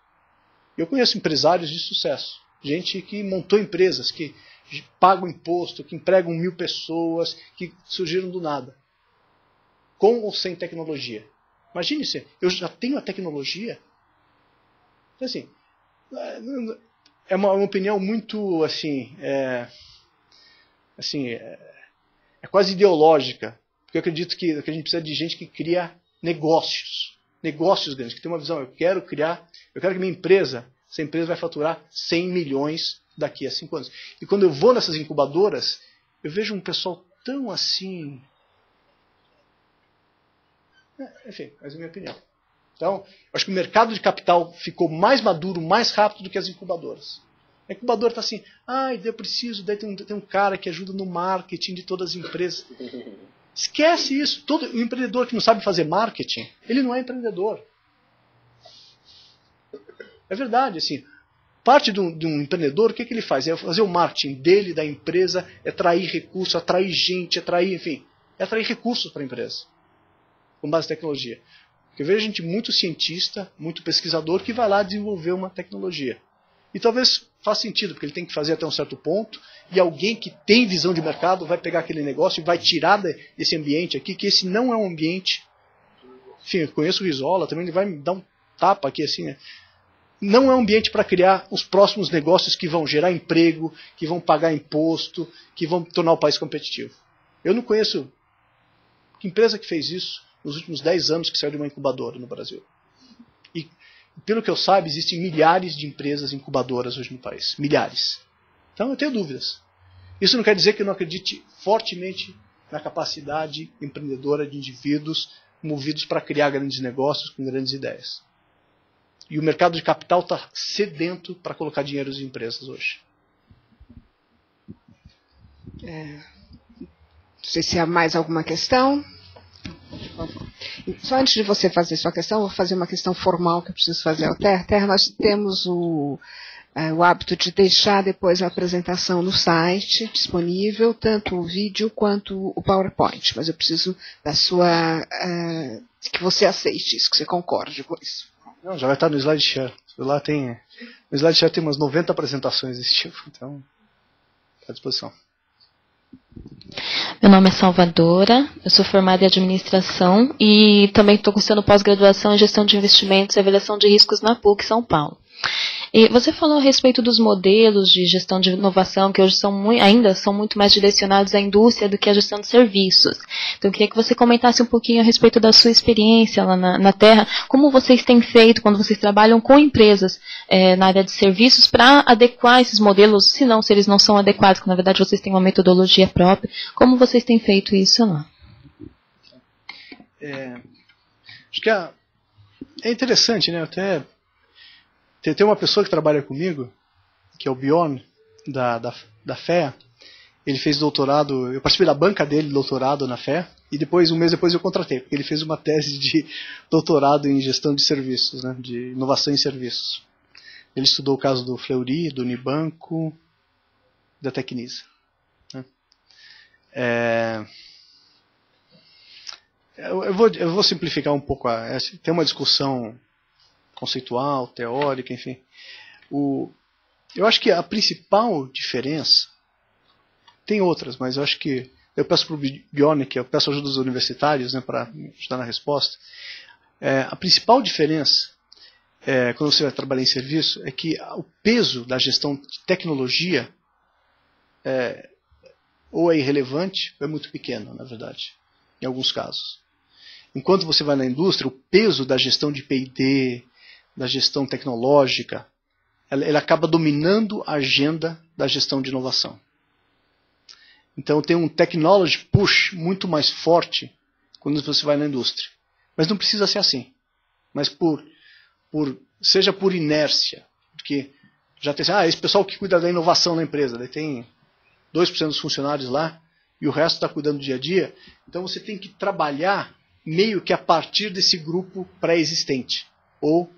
Eu conheço empresários de sucesso. Gente que montou empresas, que pagam imposto, que empregam 1.000 pessoas, que surgiram do nada. Com ou sem tecnologia. Imagine se eu já tenho a tecnologia. Assim, é uma opinião muito assim, é quase ideológica. Porque eu acredito que a gente precisa de gente que cria negócios grandes, que tem uma visão. Eu quero que minha empresa, essa empresa vai faturar 100 milhões daqui a 5 anos. E quando eu vou nessas incubadoras, eu vejo um pessoal tão assim... Enfim, essa é a minha opinião. Então, eu acho que o mercado de capital ficou mais maduro, mais rápido do que as incubadoras. A incubadora está assim, eu preciso, daí tem um cara que ajuda no marketing de todas as empresas. Esquece isso. Todo empreendedor que não sabe fazer marketing, ele não é empreendedor. É verdade, assim. Parte de um empreendedor, o que ele faz? É fazer o marketing dele, da empresa, é atrair recursos, atrair gente, é atrair recursos para a empresa. Com base em tecnologia. Porque eu vejo gente muito cientista, muito pesquisador, que vai lá desenvolver uma tecnologia. E talvez faça sentido, porque ele tem que fazer até um certo ponto, e alguém que tem visão de mercado vai pegar aquele negócio e vai tirar desse ambiente aqui, que esse não é um ambiente... Enfim, eu conheço o Risola, também ele vai me dar um tapa aqui assim, né? Não é um ambiente para criar os próximos negócios que vão gerar emprego, que vão pagar imposto, que vão tornar o país competitivo. Eu não conheço que empresa que fez isso nos últimos 10 anos que saiu de uma incubadora no Brasil. E, pelo que eu saiba, existem milhares de empresas incubadoras hoje no país. Milhares. Então eu tenho dúvidas. Isso não quer dizer que eu não acredite fortemente na capacidade empreendedora de indivíduos movidos para criar grandes negócios com grandes ideias. E o mercado de capital está sedento para colocar dinheiro nas empresas hoje. Não sei se há mais alguma questão. Só antes de você fazer sua questão, eu vou fazer uma questão formal que eu preciso fazer ao Terra. Nós temos o hábito de deixar depois a apresentação no site, disponível, tanto o vídeo quanto o PowerPoint. Mas eu preciso da sua... que você aceite isso, que você concorde com isso. Não, já vai estar no SlideShare. Lá tem... No SlideShare tem umas 90 apresentações desse tipo, então... Está à disposição. Meu nome é Salvadora, eu sou formada em administração e também estou cursando pós-graduação em gestão de investimentos e avaliação de riscos na PUC São Paulo. E você falou a respeito dos modelos de gestão de inovação, que hoje ainda são muito mais direcionados à indústria do que à gestão de serviços. Então, eu queria que você comentasse um pouquinho a respeito da sua experiência lá na Terra, como vocês têm feito quando vocês trabalham com empresas na área de serviços para adequar esses modelos, se eles não são adequados, que na verdade vocês têm uma metodologia própria, como vocês têm feito isso lá? Acho que é interessante, né? Até tem uma pessoa que trabalha comigo, que é o Bjorn, da FEA. Ele fez doutorado, eu participei da banca dele, doutorado na FEA, e um mês depois eu contratei, porque ele fez uma tese de doutorado em gestão de serviços, né, de inovação em serviços. Ele estudou o caso do Fleury, do Unibanco, da Tecnisa. Né. Eu vou simplificar um pouco. Tem uma discussão conceitual, teórica, enfim. Eu acho que a principal diferença, tem outras, mas eu acho que eu peço para o Bjorn, que eu peço ajuda dos universitários, né, para me ajudar na resposta. A principal diferença, quando você vai trabalhar em serviço, é que o peso da gestão de tecnologia ou é irrelevante ou é muito pequeno, na verdade, em alguns casos. Enquanto você vai na indústria, o peso da gestão de P&D, da gestão tecnológica, ela acaba dominando a agenda da gestão de inovação. Então tem um technology push muito mais forte quando você vai na indústria. Mas não precisa ser assim. Mas seja por inércia. Porque já tem esse pessoal que cuida da inovação na empresa, daí tem 2% dos funcionários lá e o resto está cuidando do dia a dia. Então você tem que trabalhar meio que a partir desse grupo pré-existente. Ou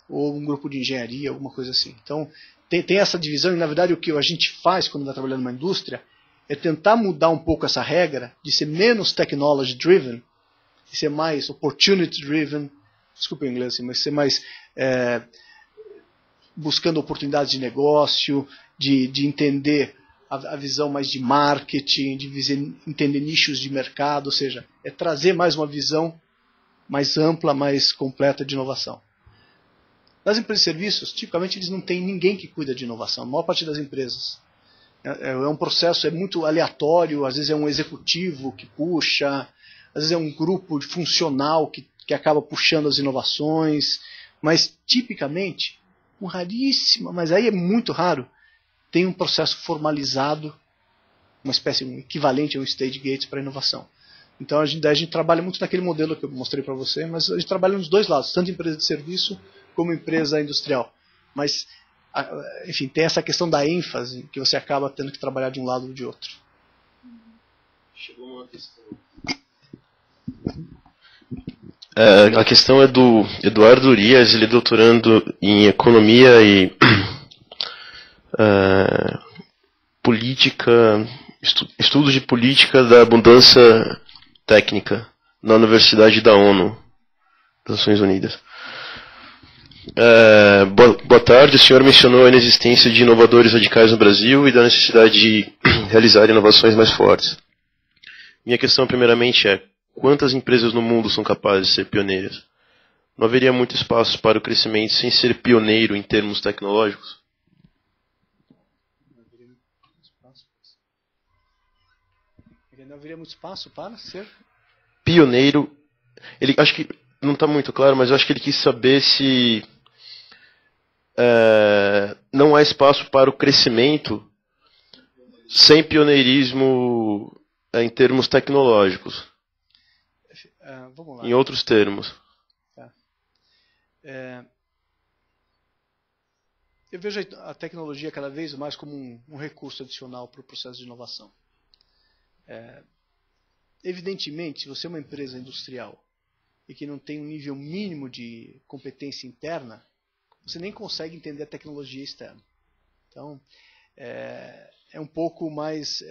ou um grupo de engenharia, alguma coisa assim. Então, tem essa divisão, e na verdade o que a gente faz quando vai trabalhando numa indústria é tentar mudar um pouco essa regra de ser menos technology driven, de ser mais opportunity driven, desculpa o inglês, mas ser mais buscando oportunidades de negócio, de entender a visão mais de marketing, de entender nichos de mercado, ou seja, é trazer mais uma visão mais ampla, mais completa de inovação. Nas empresas de serviços, tipicamente eles não têm ninguém que cuida de inovação, a maior parte das empresas. É um processo, muito aleatório, às vezes é um executivo que puxa, às vezes é um grupo funcional que acaba puxando as inovações, mas tipicamente, mas aí é muito raro, tem um processo formalizado, uma espécie, um equivalente a um stage gate para inovação. Então a gente trabalha muito naquele modelo que eu mostrei para você, mas a gente trabalha nos dois lados, tanto empresa de serviço como empresa industrial. Mas, enfim, tem essa questão da ênfase que você acaba tendo que trabalhar de um lado ou de outro. Chegou uma questão. A questão é do Eduardo Urias, ele é doutorando em economia e política, estudos de política da abundância técnica na Universidade da ONU, das Nações Unidas. Boa tarde, o senhor mencionou a inexistência de inovadores radicais no Brasil e da necessidade de realizar inovações mais fortes. Minha questão, primeiramente, é: quantas empresas no mundo são capazes de ser pioneiras? Não haveria muito espaço para o crescimento sem ser pioneiro em termos tecnológicos? Não haveria muito espaço para ser pioneiro. Ele, acho que não está muito claro, mas eu acho que ele quis saber se não há espaço para o crescimento sem pioneirismo em termos tecnológicos. Vamos lá. Em outros termos. Tá. Eu vejo a tecnologia cada vez mais como um recurso adicional para o processo de inovação. Evidentemente, se você é uma empresa industrial e que não tem um nível mínimo de competência interna, você nem consegue entender a tecnologia externa. Então, é um pouco mais,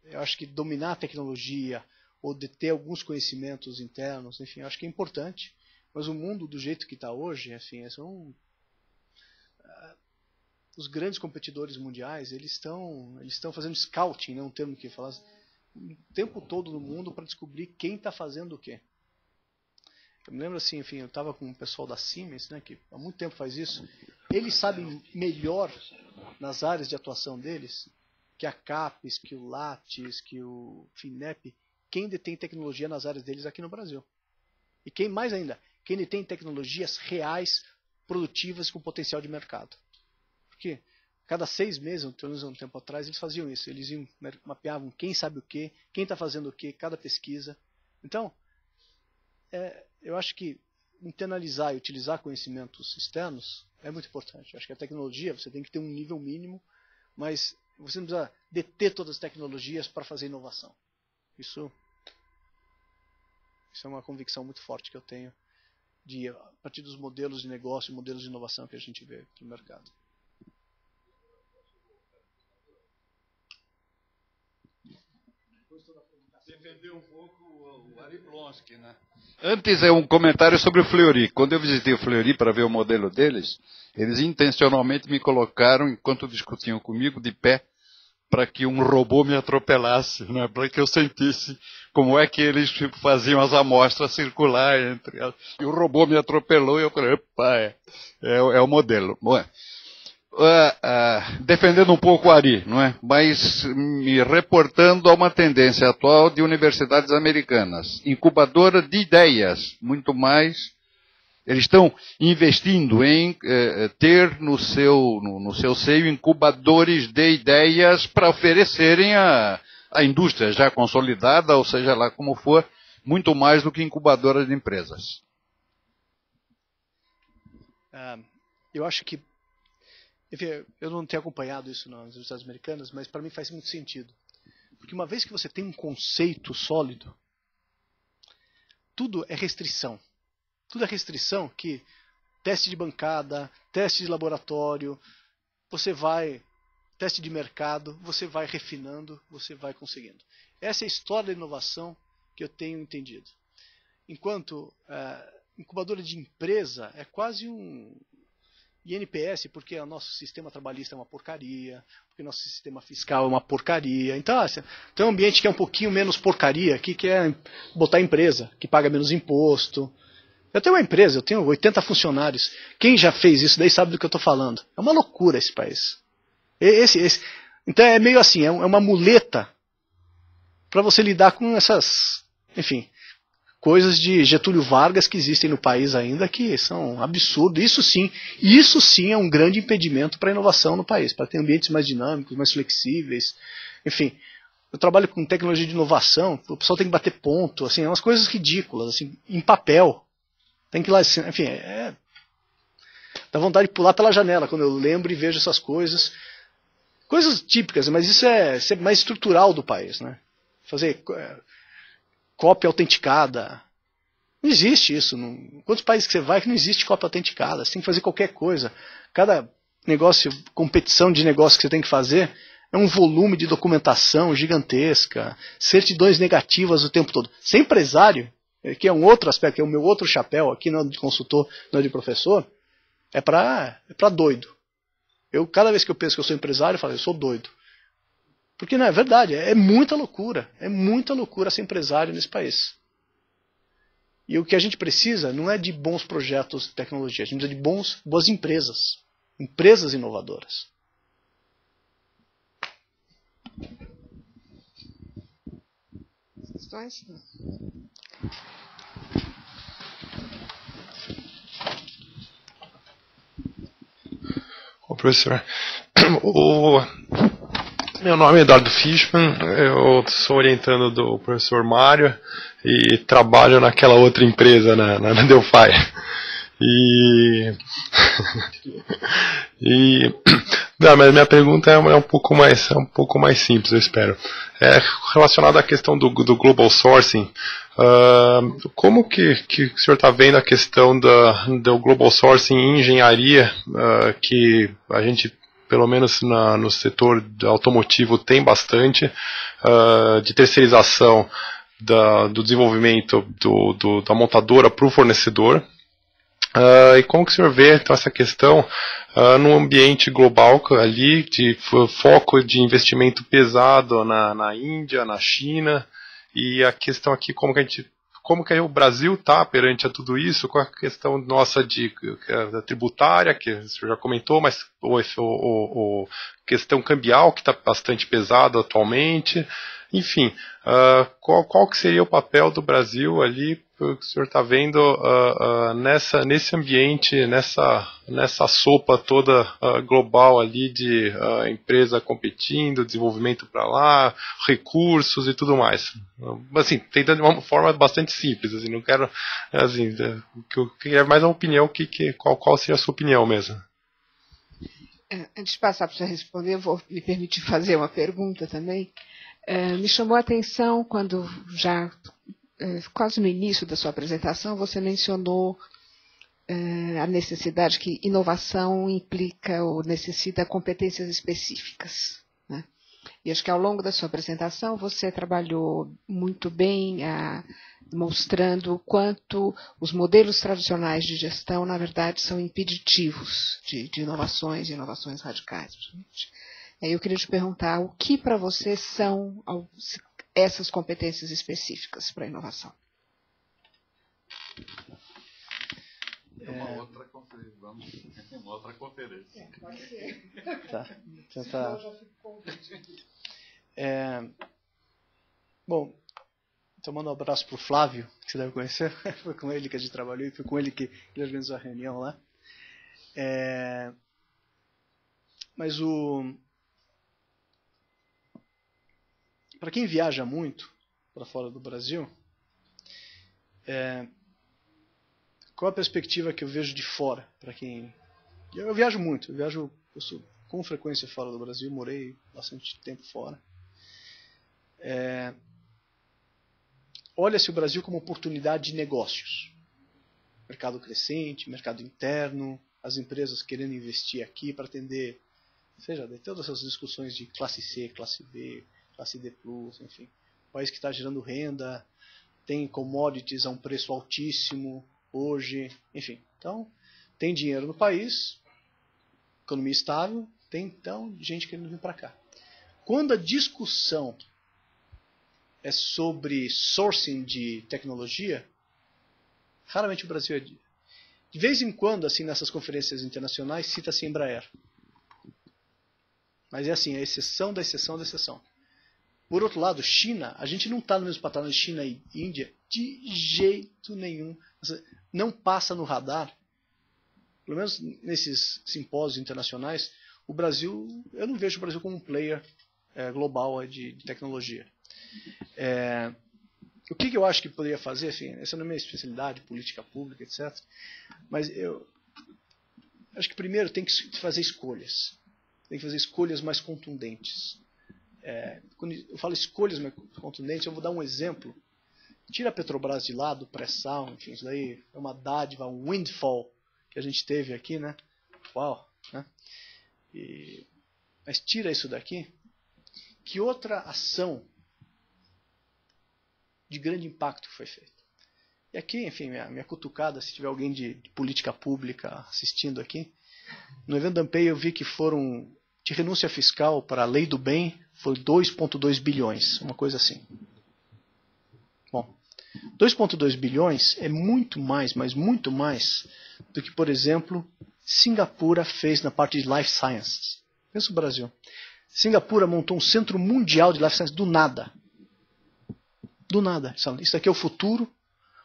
eu acho que dominar a tecnologia ou de ter alguns conhecimentos internos, enfim, eu acho que é importante, mas o mundo do jeito que está hoje, enfim, os grandes competidores mundiais, eles estão fazendo scouting, né, um termo que fala o tempo todo no mundo para descobrir quem está fazendo o quê. Eu me lembro assim, enfim, eu estava com o pessoal da Siemens, né, que há muito tempo faz isso. Eles sabem melhor nas áreas de atuação deles que a CAPES, que o Lattes, que o FINEP, quem detém tecnologia nas áreas deles aqui no Brasil. E quem mais ainda, quem detém tecnologias reais, produtivas com potencial de mercado. Porque cada 6 meses, um tempo atrás, eles faziam isso. Eles mapeavam quem sabe o quê, quem está fazendo o quê, cada pesquisa. Então, eu acho que internalizar e utilizar conhecimentos externos é muito importante. Eu acho que a tecnologia, você tem que ter um nível mínimo, mas você não precisa deter todas as tecnologias para fazer inovação. Isso é uma convicção muito forte que eu tenho a partir dos modelos de negócio, modelos de inovação que a gente vê no mercado. Defender um pouco o Ari Plonsky, né? Antes um comentário sobre o Fleury. Quando eu visitei o Fleury para ver o modelo deles, eles intencionalmente me colocaram, enquanto discutiam comigo, de pé, para que um robô me atropelasse, né? Para que eu sentisse como é que eles faziam as amostras circular entre elas. E o robô me atropelou e eu falei, opa, é o modelo. Bom, defendendo um pouco o Ari, não é? Mas me reportando a uma tendência atual de universidades americanas. Incubadora de ideias, muito mais. Eles estão investindo em ter no seu seio incubadores de ideias para oferecerem à indústria já consolidada, ou seja lá como for, muito mais do que incubadora de empresas. Eu acho que, enfim, eu não tenho acompanhado isso nas universidades americanas, mas para mim faz muito sentido. Porque uma vez que você tem um conceito sólido, tudo é restrição. Tudo é restrição que teste de bancada, teste de laboratório, teste de mercado, você vai refinando, você vai conseguindo. Essa é a história da inovação que eu tenho entendido. Enquanto incubadora de empresa é quase um INPS, porque o nosso sistema trabalhista é uma porcaria, porque o nosso sistema fiscal é uma porcaria. Então, tem um ambiente que é um pouquinho menos porcaria, que é botar empresa, que paga menos imposto. Eu tenho uma empresa, eu tenho 80 funcionários. Quem já fez isso daí sabe do que eu estou falando. É uma loucura esse país. Então é meio assim, é uma muleta para você lidar com essas, enfim, coisas de Getúlio Vargas que existem no país ainda, que são absurdos. Isso sim é um grande impedimento para a inovação no país, para ter ambientes mais dinâmicos, mais flexíveis. Enfim, eu trabalho com tecnologia de inovação, o pessoal tem que bater ponto, assim, é umas coisas ridículas, assim, em papel. Tem que ir lá, enfim, dá vontade de pular pela janela quando eu lembro e vejo essas coisas. Coisas típicas, mas isso é mais estrutural do país, né? Fazer cópia autenticada. Não existe isso. Quantos países que você vai que não existe cópia autenticada? Você tem que fazer qualquer coisa. Cada negócio, competição de negócio que você tem que fazer é um volume de documentação gigantesca, certidões negativas o tempo todo. Ser empresário, que é um outro aspecto, que é o meu outro chapéu, aqui não é de consultor, não é de professor, é para doido. Cada vez que eu penso que eu sou empresário, eu falo, eu sou doido. Porque não é verdade, é muita loucura ser empresário nesse país. E o que a gente precisa não é de bons projetos de tecnologia, a gente precisa de boas empresas inovadoras. Questões? Ô, professor, meu nome é Eduardo Fishman, eu sou orientando do professor Mário e trabalho naquela outra empresa, na Delphi. Não, mas minha pergunta é um pouco mais simples, eu espero. É relacionada à questão do global sourcing. Como que o senhor está vendo a questão do global sourcing em engenharia, que a gente, pelo menos no setor automotivo, tem bastante, de terceirização do desenvolvimento da montadora para o fornecedor? E como que o senhor vê então, essa questão num ambiente global ali, de foco de investimento pesado na Índia, na China, e a questão aqui, como que o Brasil está perante a tudo isso, com a questão nossa da tributária, que o senhor já comentou, mas questão cambial, que está bastante pesado atualmente. Enfim, qual que seria o papel do Brasil ali, que o senhor está vendo nesse ambiente, nessa sopa toda global ali de empresa competindo, desenvolvimento para lá, recursos e tudo mais. Assim, tentando de uma forma bastante simples, assim, não quero, assim, eu queria mais uma opinião, qual seria a sua opinião mesmo? Antes de passar para você responder, eu vou me permitir fazer uma pergunta também. Me chamou a atenção quando já quase no início da sua apresentação você mencionou a necessidade que inovação implica ou necessita competências específicas, né? E acho que ao longo da sua apresentação você trabalhou muito bem mostrando o quanto os modelos tradicionais de gestão, na verdade, são impeditivos de inovações e inovações radicais. Eu queria te perguntar o que para você são essas competências específicas para a inovação. Uma outra conferência. Pode ser. Tá. Tentar. Bom, então mando um abraço para o Flávio, que você deve conhecer. Foi com ele que a gente trabalhou e foi com ele que ele organizou a reunião lá. Mas para quem viaja muito para fora do Brasil, qual a perspectiva que eu vejo de fora? Para quem eu viajo muito, eu sou com frequência fora do Brasil, morei bastante tempo fora. Olha-se o Brasil como oportunidade de negócios, mercado crescente, mercado interno, as empresas querendo investir aqui para atender, seja de todas essas discussões de classe C, classe B, classe D+, enfim. País que está gerando renda, tem commodities a um preço altíssimo hoje, enfim. Então, tem dinheiro no país, economia estável, tem então gente querendo vir para cá. Quando a discussão é sobre sourcing de tecnologia, raramente o Brasil é de vez em quando, assim, nessas conferências internacionais, cita-se Embraer. Mas é assim, é exceção da exceção da exceção. Por outro lado, China, a gente não está no mesmo patamar de China e Índia de jeito nenhum. Não passa no radar, pelo menos nesses simpósios internacionais, o Brasil, eu não vejo o Brasil como um player global de tecnologia. O que eu acho que poderia fazer, enfim, essa não é minha especialidade, política pública, etc. Mas eu acho que primeiro tem que fazer escolhas. Tem que fazer escolhas mais contundentes. Quando eu falo escolhas mais contundentes, eu vou dar um exemplo. Tira a Petrobras de lado, pré-sal, enfim, isso daí é uma dádiva, um windfall que a gente teve aqui, né? Uau, né? Mas tira isso daqui. Que outra ação de grande impacto foi feita? E aqui, enfim, minha cutucada, se tiver alguém de política pública assistindo aqui, no evento da Ampei eu vi que foram de renúncia fiscal para a lei do bem foi 2,2 bilhões, uma coisa assim. Bom, 2,2 bilhões é muito mais, mas muito mais do que, por exemplo, Singapura fez na parte de Life Sciences. Pensa no Brasil. Singapura montou um centro mundial de Life Sciences do nada. Do nada. Isso aqui é o futuro.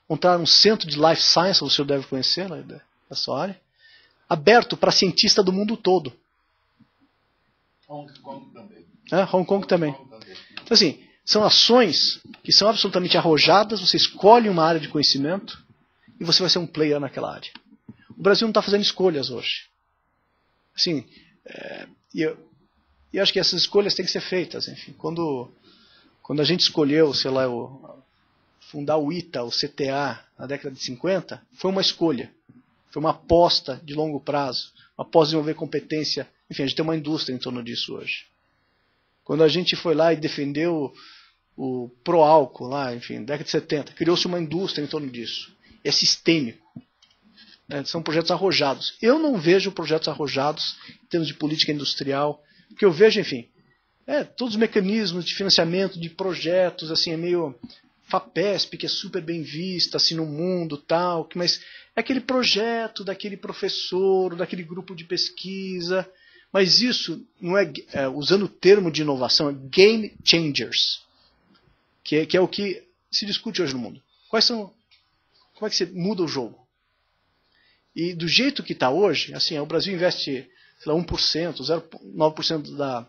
Montaram um centro de Life Sciences, o senhor deve conhecer, né, da sua área, aberto para cientistas do mundo todo. Hong Kong também. Hong Kong também. Então, assim, são ações que são absolutamente arrojadas, você escolhe uma área de conhecimento e você vai ser um player naquela área. O Brasil não está fazendo escolhas hoje. Assim, eu acho que essas escolhas têm que ser feitas. Enfim, quando a gente escolheu, sei lá, fundar o ITA, o CTA, na década de 50, foi uma escolha. Foi uma aposta de longo prazo, uma aposta de desenvolver competência. Enfim, a gente tem uma indústria em torno disso hoje. Quando a gente foi lá e defendeu o pró-álcool, lá, enfim, década de 70, criou-se uma indústria em torno disso. É sistêmico. São projetos arrojados. Eu não vejo projetos arrojados em termos de política industrial, porque eu vejo, enfim, todos os mecanismos de financiamento de projetos, assim, é meio FAPESP, que é super bem vista assim, no mundo, tal, mas é aquele projeto daquele professor, daquele grupo de pesquisa, mas isso não é, usando o termo de inovação, é game changers, que é o que se discute hoje no mundo. Como é que você muda o jogo? E do jeito que está hoje, assim, o Brasil investe, sei lá, 1%, 0,9%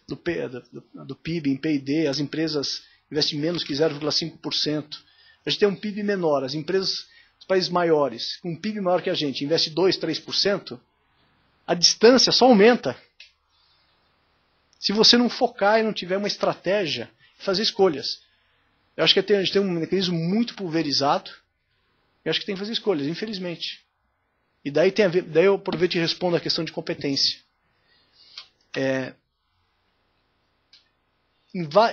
do PIB em P&D, as empresas investem menos que 0,5%. A gente tem um PIB menor, as empresas dos países maiores, com um PIB maior que a gente, investem 2%, 3%, a distância só aumenta. Se você não focar e não tiver uma estratégia, fazer escolhas. Eu acho que a gente tem um mecanismo muito pulverizado, eu acho que tem que fazer escolhas, infelizmente. E daí eu aproveito e respondo a questão de competência.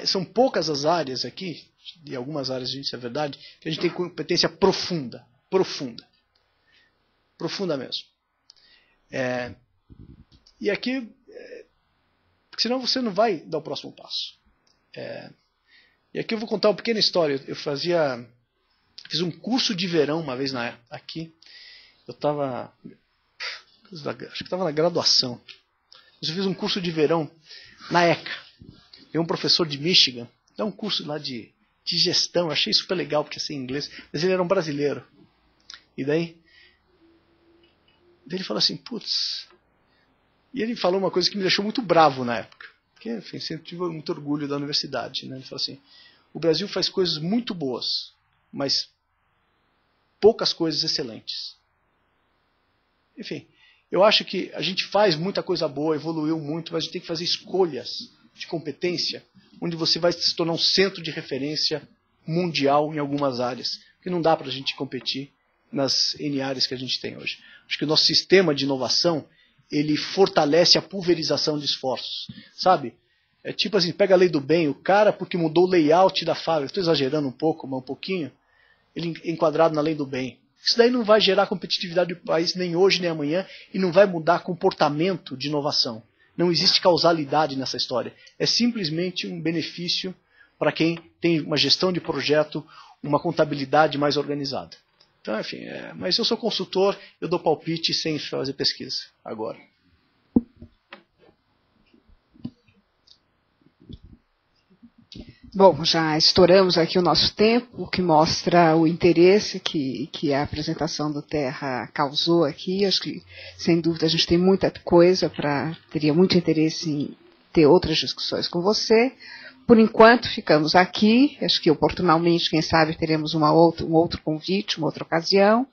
São poucas as áreas aqui, e algumas áreas, isso é verdade, que a gente tem competência profunda. Profunda. Profunda mesmo. E aqui, porque senão você não vai dar o próximo passo. E aqui eu vou contar uma pequena história. Eu fiz um curso de verão uma vez aqui. Eu estava, acho que estava na graduação. Mas eu fiz um curso de verão na ECA. Tem um professor de Michigan, dá um curso lá de gestão, eu achei super legal porque ia ser em inglês, mas ele era um brasileiro. E daí ele falou assim, putz. E ele falou uma coisa que me deixou muito bravo na época. Porque, enfim, sempre tive muito orgulho da universidade. Né? Ele falou assim, o Brasil faz coisas muito boas, mas poucas coisas excelentes. Enfim, eu acho que a gente faz muita coisa boa, evoluiu muito, mas a gente tem que fazer escolhas de competência, onde você vai se tornar um centro de referência mundial em algumas áreas. Porque não dá para a gente competir nas N áreas que a gente tem hoje. Acho que o nosso sistema de inovação, ele fortalece a pulverização de esforços. Sabe? É tipo assim, pega a lei do bem, o cara, porque mudou o layout da fábrica, estou exagerando um pouco, mas um pouquinho, ele é enquadrado na lei do bem. Isso daí não vai gerar competitividade do país nem hoje nem amanhã e não vai mudar comportamento de inovação. Não existe causalidade nessa história. É simplesmente um benefício para quem tem uma gestão de projeto, uma contabilidade mais organizada. Então, enfim, mas eu sou consultor, eu dou palpite sem fazer pesquisa agora. Bom, já estouramos aqui o nosso tempo, o que mostra o interesse que a apresentação do Terra causou aqui. Acho que, sem dúvida, a gente tem muita coisa teria muito interesse em ter outras discussões com você. Por enquanto, ficamos aqui. Acho que, oportunamente, quem sabe, teremos um outro convite, uma outra ocasião.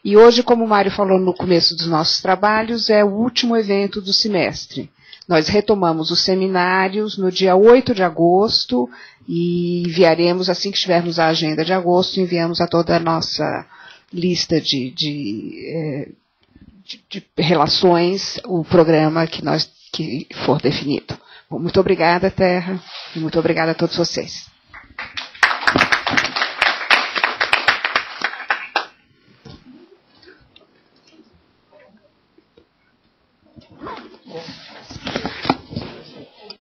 E hoje, como o Mário falou no começo dos nossos trabalhos, é o último evento do semestre. Nós retomamos os seminários no dia 8 de agosto e enviaremos, assim que tivermos a agenda de agosto, enviamos a toda a nossa lista de relações o programa que for definido. Bom, muito obrigada, Terra, e muito obrigada a todos vocês.